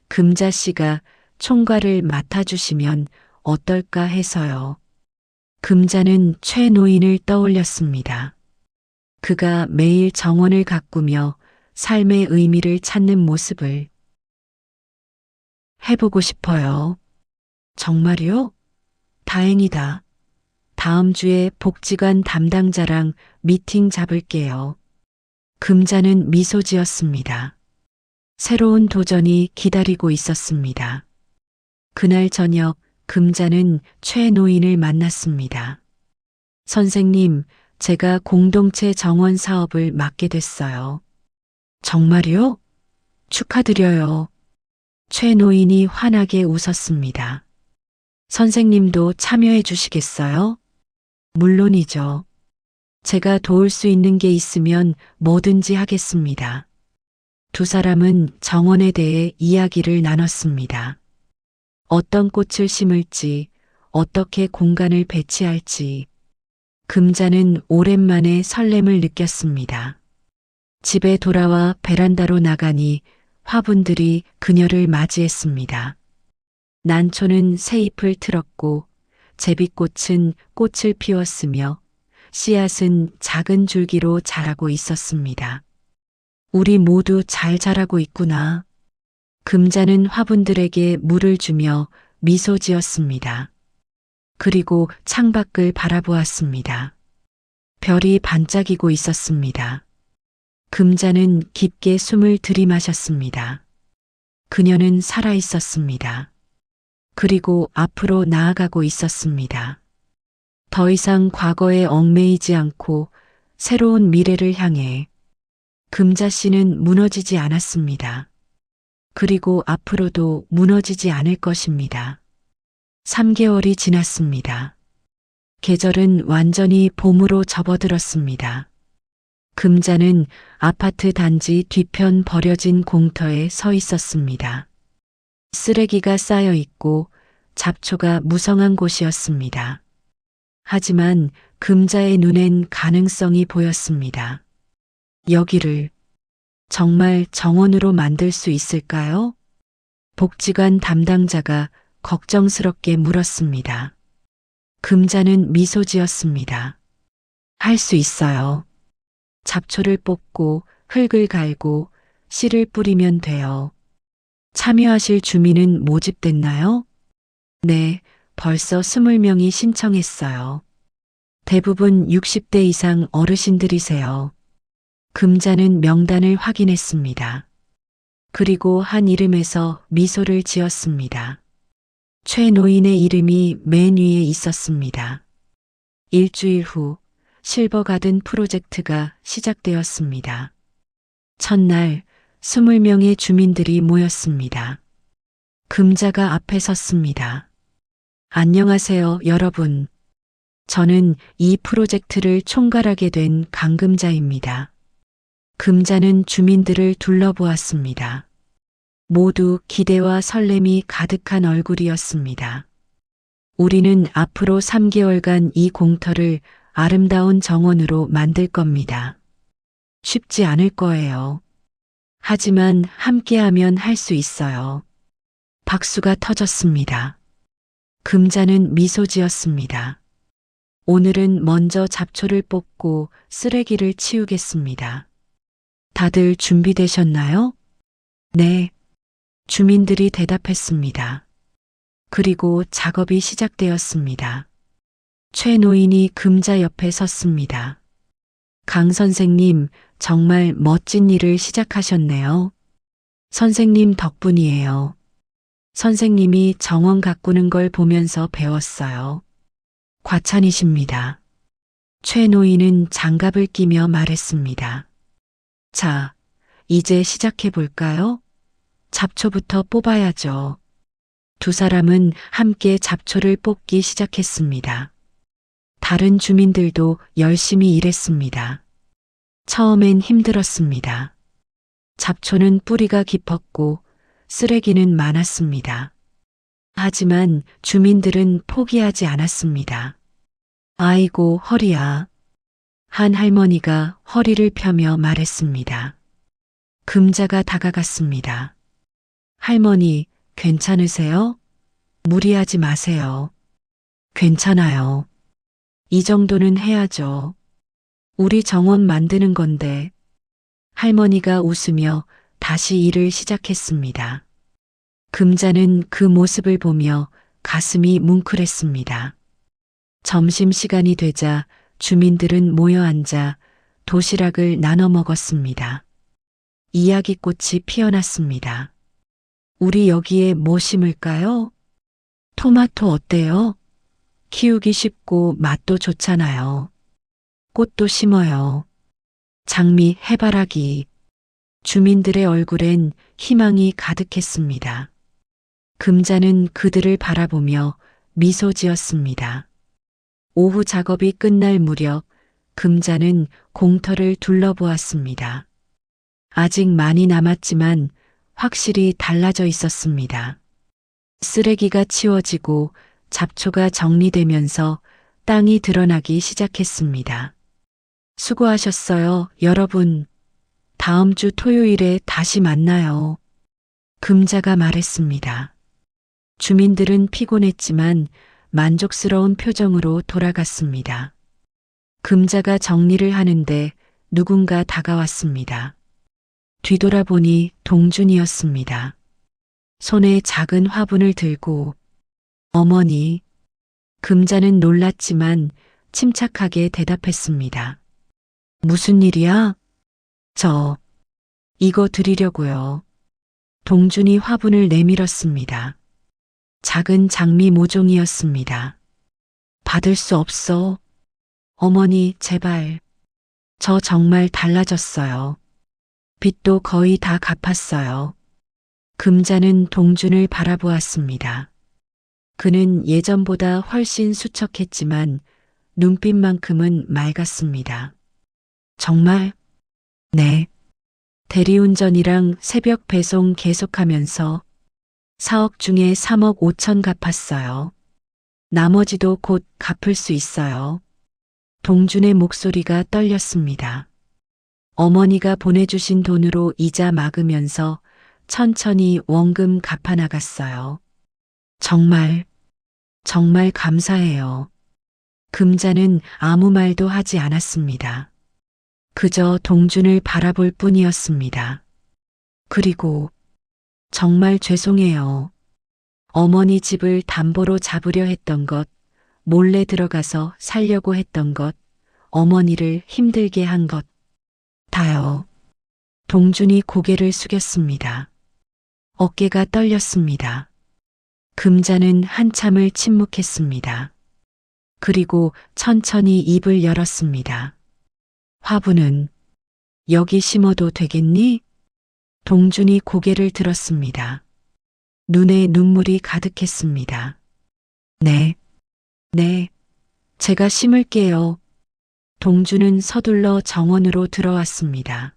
금자 씨가 총괄을 맡아주시면 어떨까 해서요. 금자는 최 노인을 떠올렸습니다. 그가 매일 정원을 가꾸며 삶의 의미를 찾는 모습을 해보고 싶어요. 정말요? 다행이다. 다음 주에 복지관 담당자랑 미팅 잡을게요. 금자는 미소 지었습니다. 새로운 도전이 기다리고 있었습니다. 그날 저녁 금자는 최 노인을 만났습니다. 선생님, 제가 공동체 정원 사업을 맡게 됐어요. 정말요? 축하드려요. 최 노인이 환하게 웃었습니다. 선생님도 참여해 주시겠어요? 물론이죠. 제가 도울 수 있는 게 있으면 뭐든지 하겠습니다. 두 사람은 정원에 대해 이야기를 나눴습니다. 어떤 꽃을 심을지, 어떻게 공간을 배치할지. 금자는 오랜만에 설렘을 느꼈습니다. 집에 돌아와 베란다로 나가니 화분들이 그녀를 맞이했습니다. 난초는 새 잎을 틀었고 제비꽃은 꽃을 피웠으며 씨앗은 작은 줄기로 자라고 있었습니다. 우리 모두 잘 자라고 있구나. 금자는 화분들에게 물을 주며 미소 지었습니다. 그리고 창밖을 바라보았습니다. 별이 반짝이고 있었습니다. 금자는 깊게 숨을 들이마셨습니다. 그녀는 살아 있었습니다. 그리고 앞으로 나아가고 있었습니다. 더 이상 과거에 얽매이지 않고 새로운 미래를 향해 금자 씨는 무너지지 않았습니다. 그리고 앞으로도 무너지지 않을 것입니다. 3개월이 지났습니다. 계절은 완전히 봄으로 접어들었습니다. 금자는 아파트 단지 뒤편 버려진 공터에 서 있었습니다. 쓰레기가 쌓여 있고 잡초가 무성한 곳이었습니다. 하지만 금자의 눈엔 가능성이 보였습니다. 여기를 정말 정원으로 만들 수 있을까요? 복지관 담당자가 걱정스럽게 물었습니다. 금자는 미소 지었습니다. 할 수 있어요. 잡초를 뽑고 흙을 갈고 씨를 뿌리면 돼요. 참여하실 주민은 모집됐나요? 네, 벌써 20명이 신청했어요. 대부분 60대 이상 어르신들이세요. 금자는 명단을 확인했습니다. 그리고 한 이름에서 미소를 지었습니다. 최 노인의 이름이 맨 위에 있었습니다. 일주일 후 실버 가든 프로젝트가 시작되었습니다. 첫날 20명의 주민들이 모였습니다. 금자가 앞에 섰습니다. 안녕하세요, 여러분. 저는 이 프로젝트를 총괄하게 된 강금자입니다. 금자는 주민들을 둘러보았습니다. 모두 기대와 설렘이 가득한 얼굴이었습니다. 우리는 앞으로 3개월간 이 공터를 아름다운 정원으로 만들 겁니다. 쉽지 않을 거예요. 하지만 함께하면 할 수 있어요. 박수가 터졌습니다. 금자는 미소 지었습니다. 오늘은 먼저 잡초를 뽑고 쓰레기를 치우겠습니다. 다들 준비되셨나요? 네. 주민들이 대답했습니다. 그리고 작업이 시작되었습니다. 최 노인이 금자 옆에 섰습니다. 강 선생님, 정말 멋진 일을 시작하셨네요. 선생님 덕분이에요. 선생님이 정원 가꾸는 걸 보면서 배웠어요. 과찬이십니다. 최 노인은 장갑을 끼며 말했습니다. 자, 이제 시작해 볼까요? 잡초부터 뽑아야죠. 두 사람은 함께 잡초를 뽑기 시작했습니다. 다른 주민들도 열심히 일했습니다. 처음엔 힘들었습니다. 잡초는 뿌리가 깊었고 쓰레기는 많았습니다. 하지만 주민들은 포기하지 않았습니다. 아이고, 허리야. 한 할머니가 허리를 펴며 말했습니다. 금자가 다가갔습니다. 할머니, 괜찮으세요? 무리하지 마세요. 괜찮아요. 이 정도는 해야죠. 우리 정원 만드는 건데. 할머니가 웃으며 다시 일을 시작했습니다. 금자는 그 모습을 보며 가슴이 뭉클했습니다. 점심시간이 되자 주민들은 모여 앉아 도시락을 나눠 먹었습니다. 이야기꽃이 피어났습니다. 우리 여기에 뭐 심을까요? 토마토 어때요? 키우기 쉽고 맛도 좋잖아요. 꽃도 심어요. 장미, 해바라기. 주민들의 얼굴엔 희망이 가득했습니다. 금자는 그들을 바라보며 미소 지었습니다. 오후 작업이 끝날 무렵 금자는 공터를 둘러보았습니다. 아직 많이 남았지만 확실히 달라져 있었습니다. 쓰레기가 치워지고 잡초가 정리되면서 땅이 드러나기 시작했습니다. 수고하셨어요, 여러분. 다음 주 토요일에 다시 만나요. 금자가 말했습니다. 주민들은 피곤했지만 만족스러운 표정으로 돌아갔습니다. 금자가 정리를 하는데 누군가 다가왔습니다. 뒤돌아보니 동준이었습니다. 손에 작은 화분을 들고 어머니. 금자는 놀랐지만 침착하게 대답했습니다. 무슨 일이야? 이거 드리려고요. 동준이 화분을 내밀었습니다. 작은 장미 모종이었습니다. 받을 수 없어. 어머니, 제발. 저 정말 달라졌어요. 빚도 거의 다 갚았어요. 금자는 동준을 바라보았습니다. 그는 예전보다 훨씬 수척했지만 눈빛만큼은 맑았습니다. 정말? 네. 대리운전이랑 새벽 배송 계속하면서 4억 중에 3억 5천 갚았어요. 나머지도 곧 갚을 수 있어요. 동준의 목소리가 떨렸습니다. 어머니가 보내주신 돈으로 이자 막으면서 천천히 원금 갚아나갔어요. 정말, 정말 감사해요. 금자는 아무 말도 하지 않았습니다. 그저 동준을 바라볼 뿐이었습니다. 그리고 정말 죄송해요. 어머니 집을 담보로 잡으려 했던 것, 몰래 들어가서 살려고 했던 것, 어머니를 힘들게 한 것, 다요. 동준이 고개를 숙였습니다. 어깨가 떨렸습니다. 금자는 한참을 침묵했습니다. 그리고 천천히 입을 열었습니다. 화분은 여기 심어도 되겠니? 동준이 고개를 들었습니다. 눈에 눈물이 가득했습니다. 네, 네, 제가 심을게요. 동준은 서둘러 정원으로 들어왔습니다.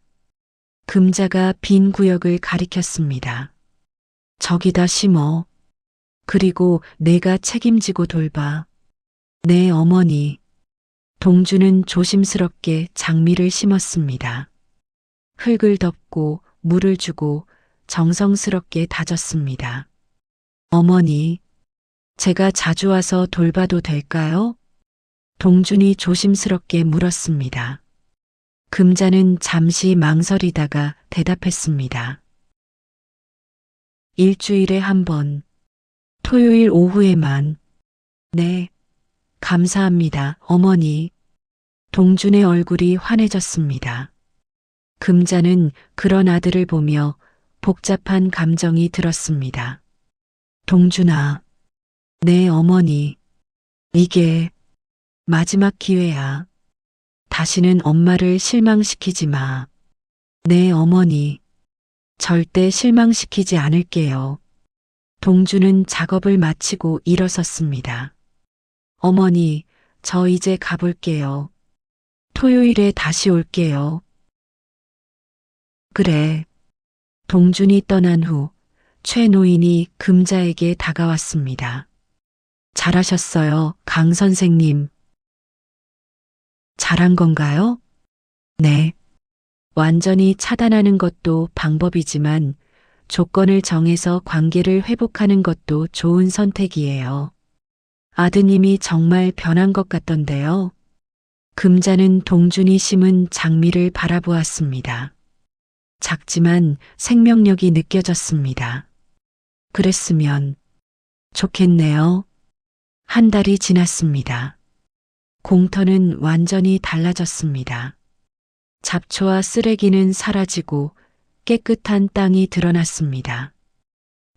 금자가 빈 구역을 가리켰습니다. 저기다 심어. 그리고 내가 책임지고 돌봐. 네, 어머니. 동준은 조심스럽게 장미를 심었습니다. 흙을 덮고 물을 주고 정성스럽게 다졌습니다. 어머니, 제가 자주 와서 돌봐도 될까요? 동준이 조심스럽게 물었습니다. 금자는 잠시 망설이다가 대답했습니다. 일주일에 한 번, 토요일 오후에만. 네, 감사합니다, 어머니. 동준의 얼굴이 환해졌습니다. 금자는 그런 아들을 보며 복잡한 감정이 들었습니다. 동준아, 네, 어머니. 이게 마지막 기회야. 다시는 엄마를 실망시키지 마. 네, 어머니. 절대 실망시키지 않을게요. 동준은 작업을 마치고 일어섰습니다. 어머니, 저 이제 가볼게요. 토요일에 다시 올게요. 그래. 동준이 떠난 후 최 노인이 금자에게 다가왔습니다. 잘하셨어요, 강 선생님. 잘한 건가요? 네. 완전히 차단하는 것도 방법이지만 조건을 정해서 관계를 회복하는 것도 좋은 선택이에요. 아드님이 정말 변한 것 같던데요. 금자는 동준이 심은 장미를 바라보았습니다. 작지만 생명력이 느껴졌습니다. 그랬으면 좋겠네요. 한 달이 지났습니다. 공터는 완전히 달라졌습니다. 잡초와 쓰레기는 사라지고 깨끗한 땅이 드러났습니다.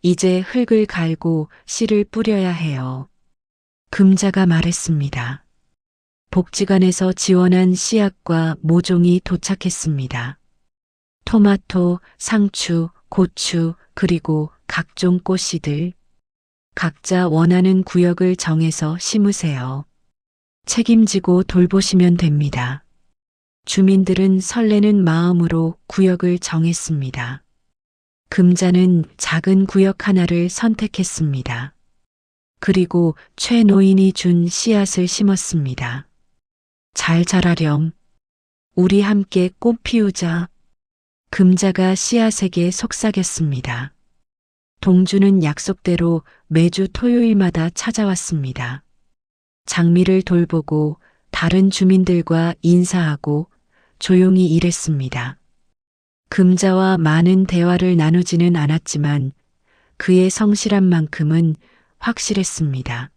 이제 흙을 갈고 씨를 뿌려야 해요. 금자가 말했습니다. 복지관에서 지원한 씨앗과 모종이 도착했습니다. 토마토, 상추, 고추, 그리고 각종 꽃씨들. 각자 원하는 구역을 정해서 심으세요. 책임지고 돌보시면 됩니다. 주민들은 설레는 마음으로 구역을 정했습니다. 금자는 작은 구역 하나를 선택했습니다. 그리고 최 노인이 준 씨앗을 심었습니다. 잘 자라렴. 우리 함께 꽃 피우자. 금자가 씨앗에게 속삭였습니다. 동주는 약속대로 매주 토요일마다 찾아왔습니다. 장미를 돌보고 다른 주민들과 인사하고 조용히 일했습니다. 금자와 많은 대화를 나누지는 않았지만 그의 성실한 만큼은 확실했습니다.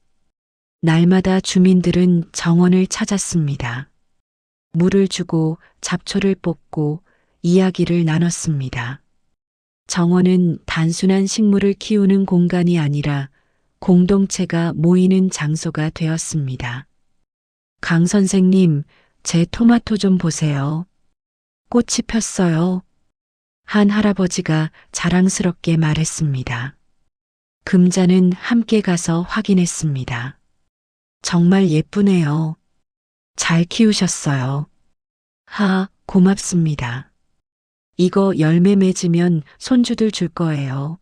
날마다 주민들은 정원을 찾았습니다. 물을 주고 잡초를 뽑고 이야기를 나눴습니다. 정원은 단순한 식물을 키우는 공간이 아니라 공동체가 모이는 장소가 되었습니다. 강 선생님, 제 토마토 좀 보세요. 꽃이 폈어요. 한 할아버지가 자랑스럽게 말했습니다. 금자는 함께 가서 확인했습니다. 정말 예쁘네요. 잘 키우셨어요. 고맙습니다. 이거 열매 맺으면 손주들 줄 거예요.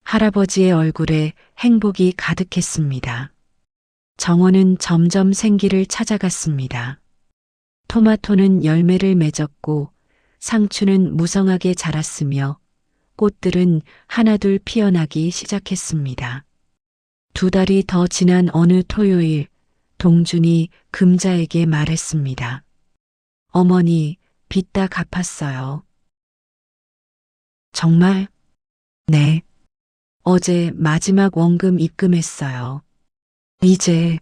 할아버지의 얼굴에 행복이 가득했습니다. 정원은 점점 생기를 찾아갔습니다. 토마토는 열매를 맺었고 상추는 무성하게 자랐으며 꽃들은 하나둘 피어나기 시작했습니다. 2달이 더 지난 어느 토요일, 동준이 금자에게 말했습니다. 어머니, 빚 다 갚았어요. 정말? 네. 어제 마지막 원금 입금했어요. 이제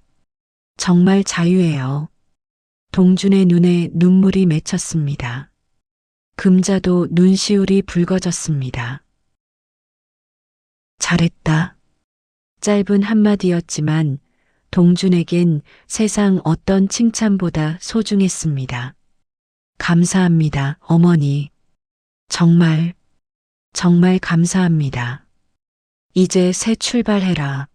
정말 자유예요. 동준의 눈에 눈물이 맺혔습니다. 금자도 눈시울이 붉어졌습니다. 잘했다. 짧은 한마디였지만 동준에겐 세상 어떤 칭찬보다 소중했습니다. 감사합니다, 어머니. 정말 감사합니다. 이제 새 출발해라.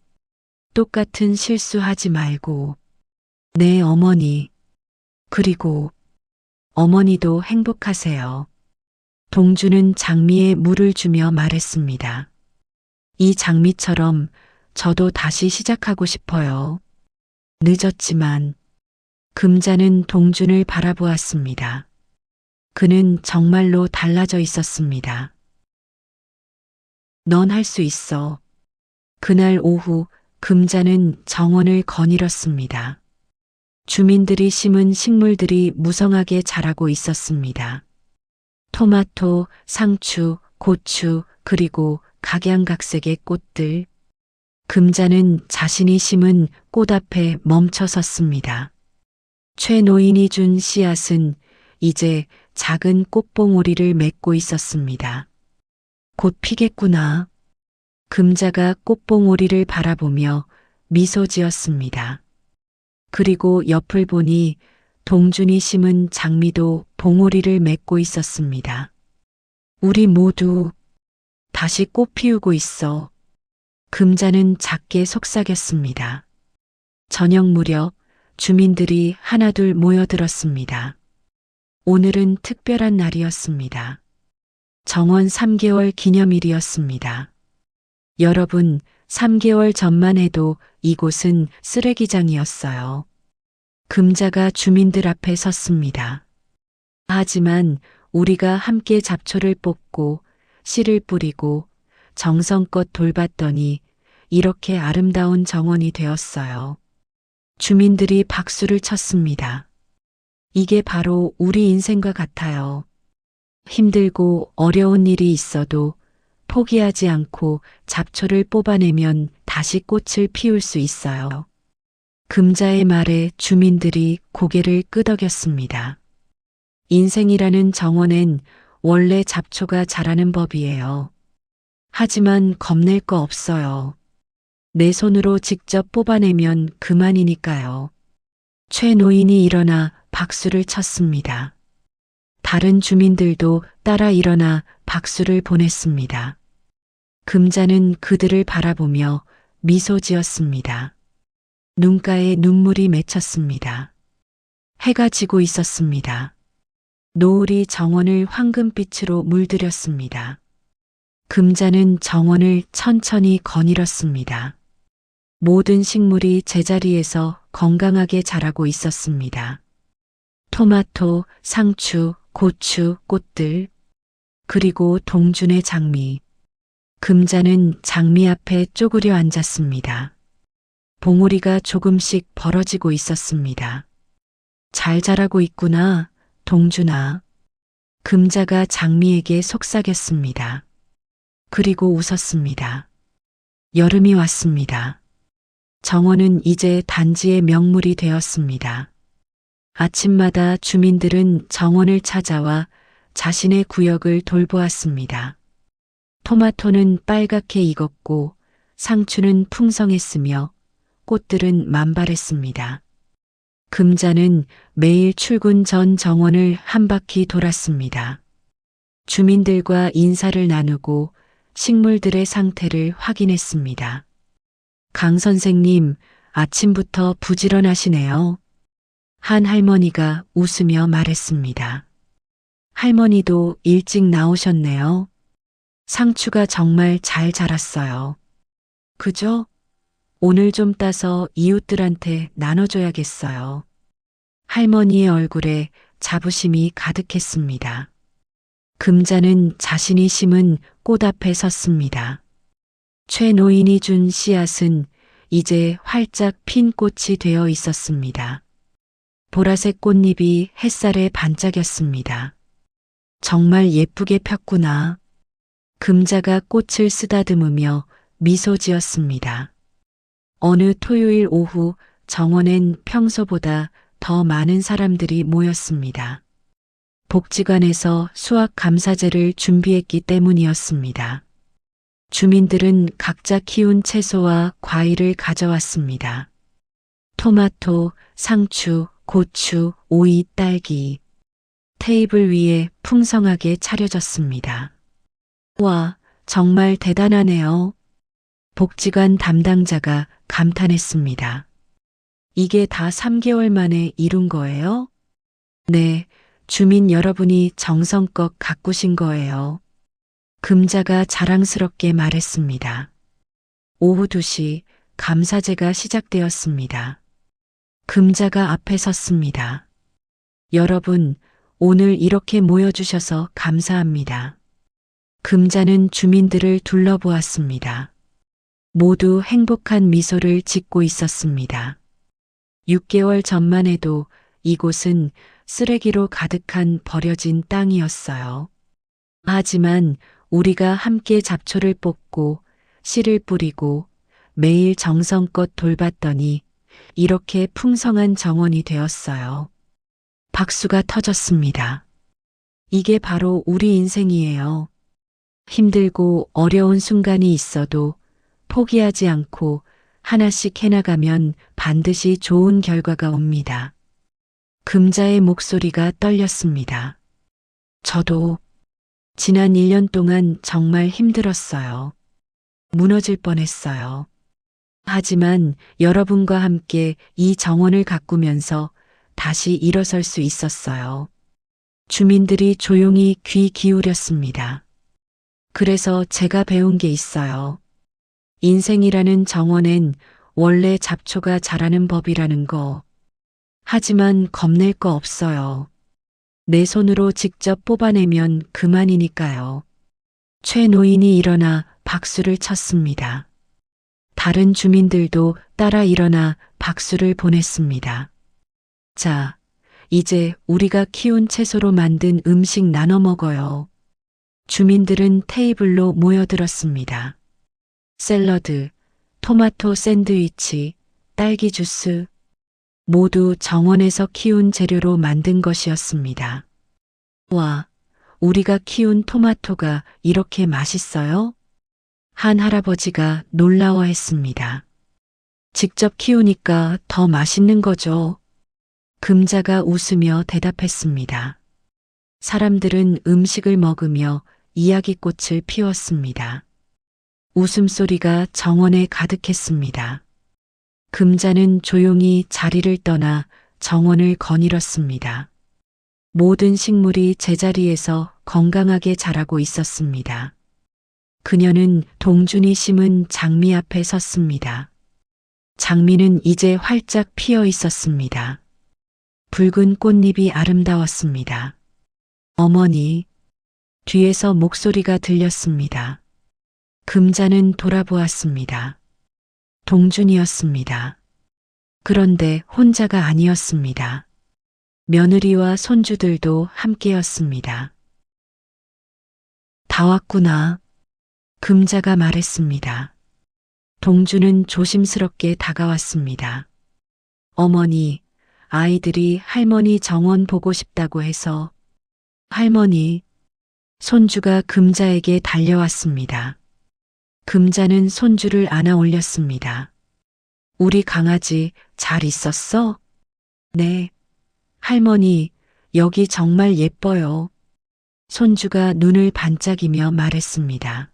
똑같은 실수하지 말고. 네, 어머니. 그리고 어머니도 행복하세요. 동주는 장미에 물을 주며 말했습니다. 이 장미처럼 저도 다시 시작하고 싶어요. 늦었지만 금자는 동준을 바라보았습니다. 그는 정말로 달라져 있었습니다. 넌 할 수 있어. 그날 오후 금자는 정원을 거닐었습니다. 주민들이 심은 식물들이 무성하게 자라고 있었습니다. 토마토, 상추, 고추, 그리고 각양각색의 꽃들. 금자는 자신이 심은 꽃 앞에 멈춰 섰습니다. 최 노인이 준 씨앗은 이제 작은 꽃봉오리를 맺고 있었습니다. 곧 피겠구나. 금자가 꽃봉오리를 바라보며 미소 지었습니다. 그리고 옆을 보니 동준이 심은 장미도 봉오리를 맺고 있었습니다. 우리 모두 다시 꽃 피우고 있어. 금자는 작게 속삭였습니다. 저녁 무렵 주민들이 하나둘 모여들었습니다. 오늘은 특별한 날이었습니다. 정원 3개월 기념일이었습니다. 여러분, 3개월 전만 해도 이곳은 쓰레기장이었어요. 금자가 주민들 앞에 섰습니다. 하지만 우리가 함께 잡초를 뽑고 씨를 뿌리고 정성껏 돌봤더니 이렇게 아름다운 정원이 되었어요. 주민들이 박수를 쳤습니다. 이게 바로 우리 인생과 같아요. 힘들고 어려운 일이 있어도 포기하지 않고 잡초를 뽑아내면 다시 꽃을 피울 수 있어요. 금자의 말에 주민들이 고개를 끄덕였습니다. 인생이라는 정원엔 원래 잡초가 자라는 법이에요. 하지만 겁낼 거 없어요. 내 손으로 직접 뽑아내면 그만이니까요. 최 노인이 일어나 박수를 쳤습니다. 다른 주민들도 따라 일어나 박수를 보냈습니다. 금자는 그들을 바라보며 미소 지었습니다. 눈가에 눈물이 맺혔습니다. 해가 지고 있었습니다. 노을이 정원을 황금빛으로 물들였습니다. 금자는 정원을 천천히 거닐었습니다. 모든 식물이 제자리에서 건강하게 자라고 있었습니다. 토마토, 상추, 고추, 꽃들, 그리고 동준의 장미. 금자는 장미 앞에 쪼그려 앉았습니다. 봉우리가 조금씩 벌어지고 있었습니다. 잘 자라고 있구나, 동준아. 금자가 장미에게 속삭였습니다. 그리고 웃었습니다. 여름이 왔습니다. 정원은 이제 단지의 명물이 되었습니다. 아침마다 주민들은 정원을 찾아와 자신의 구역을 돌보았습니다. 토마토는 빨갛게 익었고 상추는 풍성했으며 꽃들은 만발했습니다. 금자는 매일 출근 전 정원을 한 바퀴 돌았습니다. 주민들과 인사를 나누고 식물들의 상태를 확인했습니다. 강 선생님, 아침부터 부지런하시네요. 한 할머니가 웃으며 말했습니다. 할머니도 일찍 나오셨네요. 상추가 정말 잘 자랐어요. 그죠? 오늘 좀 따서 이웃들한테 나눠줘야겠어요. 할머니의 얼굴에 자부심이 가득했습니다. 금자는 자신이 심은 꽃 앞에 섰습니다. 최 노인이 준 씨앗은 이제 활짝 핀 꽃이 되어 있었습니다. 보라색 꽃잎이 햇살에 반짝였습니다. 정말 예쁘게 폈구나. 금자가 꽃을 쓰다듬으며 미소 지었습니다. 어느 토요일 오후 정원엔 평소보다 더 많은 사람들이 모였습니다. 복지관에서 수학 감사제를 준비했기 때문이었습니다. 주민들은 각자 키운 채소와 과일을 가져왔습니다. 토마토, 상추, 고추, 오이, 딸기. 테이블 위에 풍성하게 차려졌습니다. 와, 정말 대단하네요. 복지관 담당자가 감탄했습니다. 이게 다 3개월 만에 이룬 거예요? 네, 주민 여러분이 정성껏 가꾸신 거예요. 금자가 자랑스럽게 말했습니다. 오후 2시 감사제가 시작되었습니다. 금자가 앞에 섰습니다. 여러분, 오늘 이렇게 모여주셔서 감사합니다. 금자는 주민들을 둘러보았습니다. 모두 행복한 미소를 짓고 있었습니다. 6개월 전만 해도 이곳은 쓰레기로 가득한 버려진 땅이었어요. 하지만 우리가 함께 잡초를 뽑고 씨를 뿌리고 매일 정성껏 돌봤더니 이렇게 풍성한 정원이 되었어요. 박수가 터졌습니다. 이게 바로 우리 인생이에요. 힘들고 어려운 순간이 있어도 포기하지 않고 하나씩 해나가면 반드시 좋은 결과가 옵니다. 금자의 목소리가 떨렸습니다. 저도 지난 1년 동안 정말 힘들었어요. 무너질 뻔했어요. 하지만 여러분과 함께 이 정원을 가꾸면서 다시 일어설 수 있었어요. 주민들이 조용히 귀 기울였습니다. 그래서 제가 배운 게 있어요. 인생이라는 정원엔 원래 잡초가 자라는 법이라는 거. 하지만 겁낼 거 없어요. 내 손으로 직접 뽑아내면 그만이니까요. 최 노인이 일어나 박수를 쳤습니다. 다른 주민들도 따라 일어나 박수를 보냈습니다. 자, 이제 우리가 키운 채소로 만든 음식 나눠 먹어요. 주민들은 테이블로 모여들었습니다. 샐러드, 토마토 샌드위치, 딸기 주스, 모두 정원에서 키운 재료로 만든 것이었습니다. 와, 우리가 키운 토마토가 이렇게 맛있어요? 한 할아버지가 놀라워했습니다. 직접 키우니까 더 맛있는 거죠. 금자가 웃으며 대답했습니다. 사람들은 음식을 먹으며 이야기꽃을 피웠습니다. 웃음소리가 정원에 가득했습니다. 금자는 조용히 자리를 떠나 정원을 거닐었습니다. 모든 식물이 제자리에서 건강하게 자라고 있었습니다. 그녀는 동준이 심은 장미 앞에 섰습니다. 장미는 이제 활짝 피어 있었습니다. 붉은 꽃잎이 아름다웠습니다. 어머니, 뒤에서 목소리가 들렸습니다. 금자는 돌아보았습니다. 동준이었습니다. 그런데 혼자가 아니었습니다. 며느리와 손주들도 함께였습니다. 다 왔구나. 금자가 말했습니다. 동준은 조심스럽게 다가왔습니다. 어머니, 아이들이 할머니 정원 보고 싶다고 해서. 할머니, 손주가 금자에게 달려왔습니다. 금자는 손주를 안아 올렸습니다. 우리 강아지 잘 있었어? 네, 할머니, 여기 정말 예뻐요. 손주가 눈을 반짝이며 말했습니다.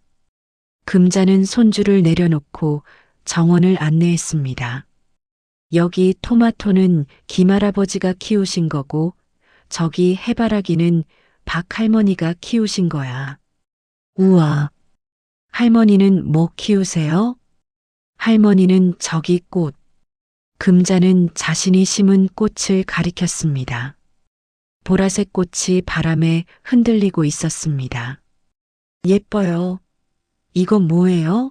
금자는 손주를 내려놓고 정원을 안내했습니다. 여기 토마토는 김할아버지가 키우신 거고, 저기 해바라기는 박할머니가 키우신 거야. 우와, 할머니는 뭐 키우세요? 할머니는 저기 꽃. 금자는 자신이 심은 꽃을 가리켰습니다. 보라색 꽃이 바람에 흔들리고 있었습니다. 예뻐요. 이거 뭐예요?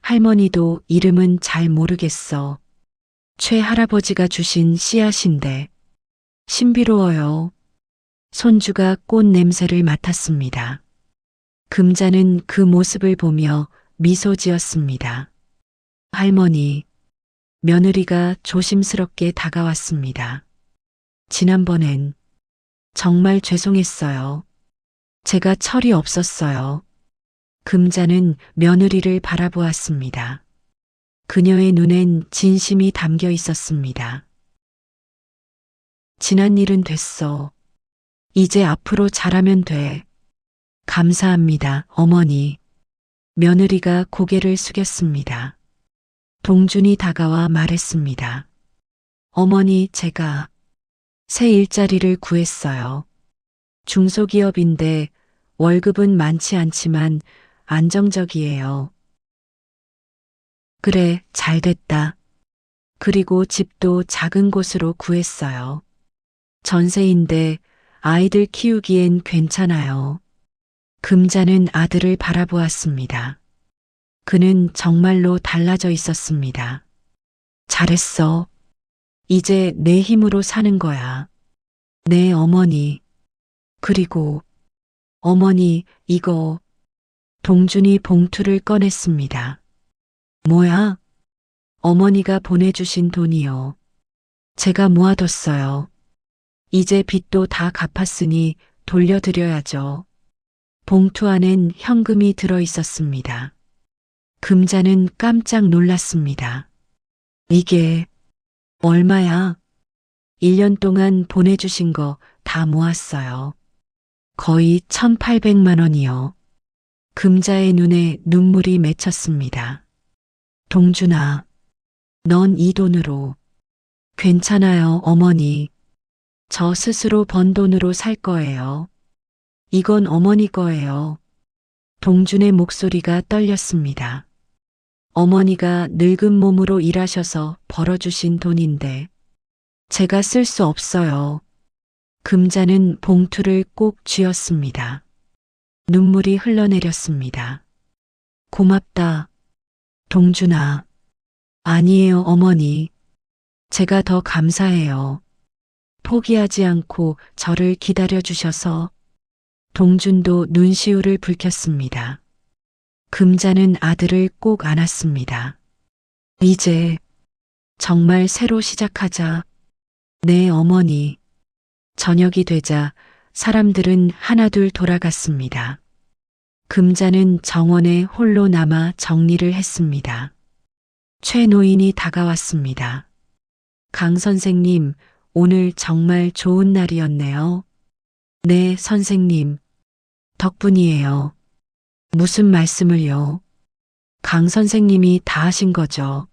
할머니도 이름은 잘 모르겠어. 최할아버지가 주신 씨앗인데 신비로워요. 손주가 꽃 냄새를 맡았습니다. 금자는 그 모습을 보며 미소 지었습니다. 할머니, 며느리가 조심스럽게 다가왔습니다. 지난번엔 정말 죄송했어요. 제가 철이 없었어요. 금자는 며느리를 바라보았습니다. 그녀의 눈엔 진심이 담겨 있었습니다. 지난 일은 됐어. 이제 앞으로 잘하면 돼. 감사합니다, 어머니. 며느리가 고개를 숙였습니다. 동준이 다가와 말했습니다. 어머니, 제가 새 일자리를 구했어요. 중소기업인데 월급은 많지 않지만 안정적이에요. 그래, 잘 됐다. 그리고 집도 작은 곳으로 구했어요. 전세인데 아이들 키우기엔 괜찮아요. 금자는 아들을 바라보았습니다. 그는 정말로 달라져 있었습니다. 잘했어. 이제 내 힘으로 사는 거야. 네, 어머니. 그리고 어머니, 이거. 동준이 봉투를 꺼냈습니다. 뭐야? 어머니가 보내주신 돈이요. 제가 모아뒀어요. 이제 빚도 다 갚았으니 돌려드려야죠. 봉투 안엔 현금이 들어 있었습니다. 금자는 깜짝 놀랐습니다. 이게 얼마야? 1년 동안 보내주신 거 다 모았어요. 거의 1,800만 원이요. 금자의 눈에 눈물이 맺혔습니다. 동준아, 넌 이 돈으로. 괜찮아요, 어머니. 저 스스로 번 돈으로 살 거예요. 이건 어머니 거예요. 동준의 목소리가 떨렸습니다. 어머니가 늙은 몸으로 일하셔서 벌어주신 돈인데 제가 쓸 수 없어요. 금자는 봉투를 꼭 쥐었습니다. 눈물이 흘러내렸습니다. 고맙다. 동준아. 아니에요, 어머니. 제가 더 감사해요. 포기하지 않고 저를 기다려주셔서. 동준도 눈시울을 붉혔습니다. 금자는 아들을 꼭 안았습니다. 이제 정말 새로 시작하자. 네, 어머니. 저녁이 되자 사람들은 하나둘 돌아갔습니다. 금자는 정원에 홀로 남아 정리를 했습니다. 최 노인이 다가왔습니다. 강 선생님, 오늘 정말 좋은 날이었네요. 네, 선생님. 덕분이에요. 무슨 말씀을요? 강 선생님이 다 하신 거죠.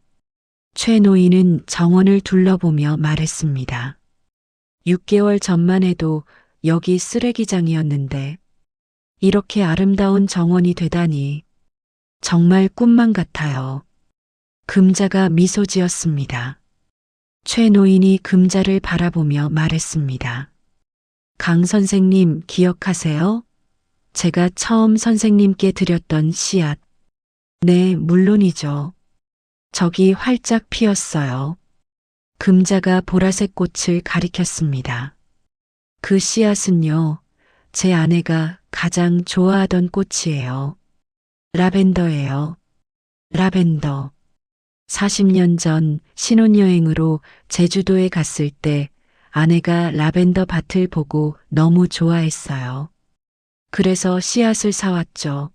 최 노인은 정원을 둘러보며 말했습니다. 6개월 전만 해도 여기 쓰레기장이었는데 이렇게 아름다운 정원이 되다니 정말 꿈만 같아요. 금자가 미소 지었습니다. 최 노인이 금자를 바라보며 말했습니다. 강 선생님 기억하세요? 제가 처음 선생님께 드렸던 씨앗. 네, 물론이죠. 저기 활짝 피었어요. 금자가 보라색 꽃을 가리켰습니다. 그 씨앗은요, 제 아내가 가장 좋아하던 꽃이에요. 라벤더예요. 라벤더. 40년 전 신혼여행으로 제주도에 갔을 때 아내가 라벤더 밭을 보고 너무 좋아했어요. 그래서 씨앗을 사왔죠.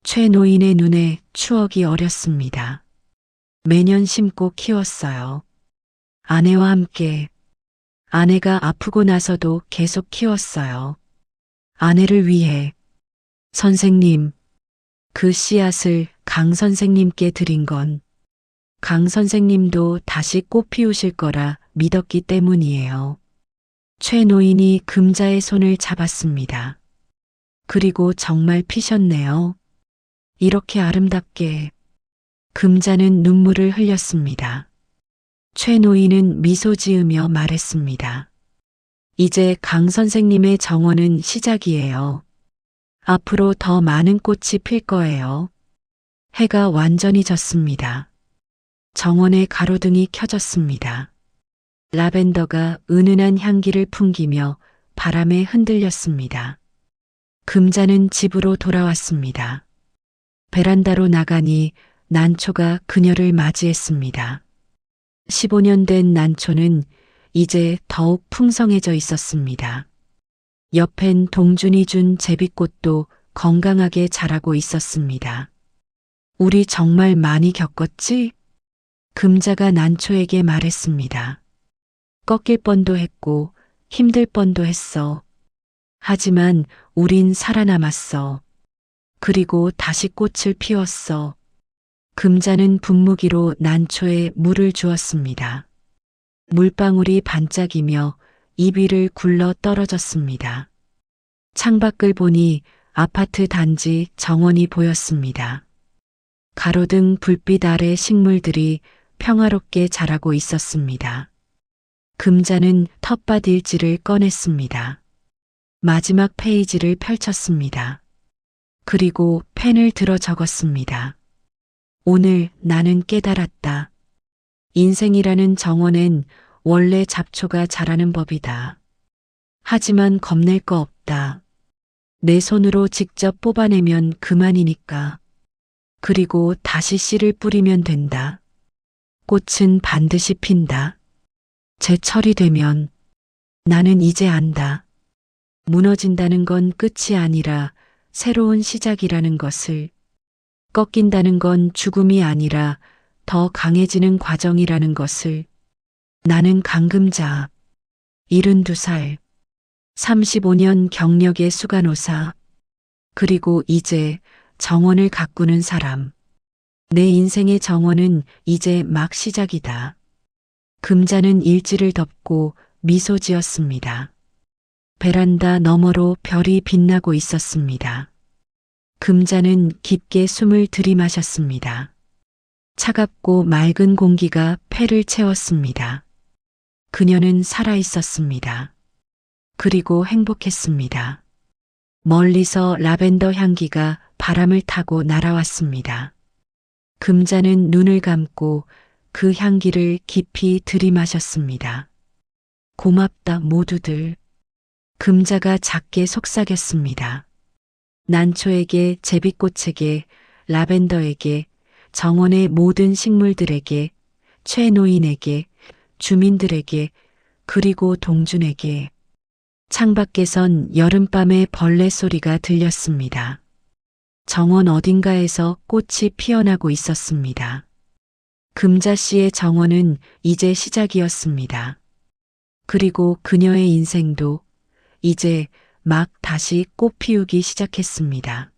최 노인의 눈에 추억이 어렸습니다. 매년 심고 키웠어요. 아내와 함께. 아내가 아프고 나서도 계속 키웠어요. 아내를 위해. 선생님, 그 씨앗을 강 선생님께 드린 건 강 선생님도 다시 꽃 피우실 거라 믿었기 때문이에요. 최 노인이 금자의 손을 잡았습니다. 그리고 정말 피셨네요. 이렇게 아름답게. 금자는 눈물을 흘렸습니다. 최 노인은 미소 지으며 말했습니다. 이제 강 선생님의 정원은 시작이에요. 앞으로 더 많은 꽃이 필 거예요. 해가 완전히 졌습니다. 정원의 가로등이 켜졌습니다. 라벤더가 은은한 향기를 풍기며 바람에 흔들렸습니다. 금자는 집으로 돌아왔습니다. 베란다로 나가니 난초가 그녀를 맞이했습니다. 15년 된 난초는 이제 더욱 풍성해져 있었습니다. 옆엔 동준이 준 제비꽃도 건강하게 자라고 있었습니다. 우리 정말 많이 겪었지? 금자가 난초에게 말했습니다. 꺾일 뻔도 했고 힘들 뻔도 했어. 하지만 우린 살아남았어. 그리고 다시 꽃을 피웠어. 금자는 분무기로 난초에 물을 주었습니다. 물방울이 반짝이며 잎 위를 굴러 떨어졌습니다. 창밖을 보니 아파트 단지 정원이 보였습니다. 가로등 불빛 아래 식물들이 평화롭게 자라고 있었습니다. 금자는 텃밭 일지를 꺼냈습니다. 마지막 페이지를 펼쳤습니다. 그리고 펜을 들어 적었습니다. 오늘 나는 깨달았다. 인생이라는 정원엔 원래 잡초가 자라는 법이다. 하지만 겁낼 거 없다. 내 손으로 직접 뽑아내면 그만이니까. 그리고 다시 씨를 뿌리면 된다. 꽃은 반드시 핀다. 제철이 되면. 나는 이제 안다. 무너진다는 건 끝이 아니라 새로운 시작이라는 것을. 꺾인다는 건 죽음이 아니라 더 강해지는 과정이라는 것을. 나는 강금자. 72살. 35년 경력의 수간호사. 그리고 이제 정원을 가꾸는 사람. 내 인생의 정원은 이제 막 시작이다. 금자는 일지를 덮고 미소 지었습니다. 베란다 너머로 별이 빛나고 있었습니다. 금자는 깊게 숨을 들이마셨습니다. 차갑고 맑은 공기가 폐를 채웠습니다. 그녀는 살아 있었습니다. 그리고 행복했습니다. 멀리서 라벤더 향기가 바람을 타고 날아왔습니다. 금자는 눈을 감고 그 향기를 깊이 들이마셨습니다. 고맙다 모두들. 금자가 작게 속삭였습니다. 난초에게, 제비꽃에게, 라벤더에게, 정원의 모든 식물들에게, 최 노인에게, 주민들에게, 그리고 동준에게. 창밖에선 여름밤의 벌레 소리가 들렸습니다. 정원 어딘가에서 꽃이 피어나고 있었습니다. 금자 씨의 정원은 이제 시작이었습니다. 그리고 그녀의 인생도 이제 막 다시 꽃 피우기 시작했습니다.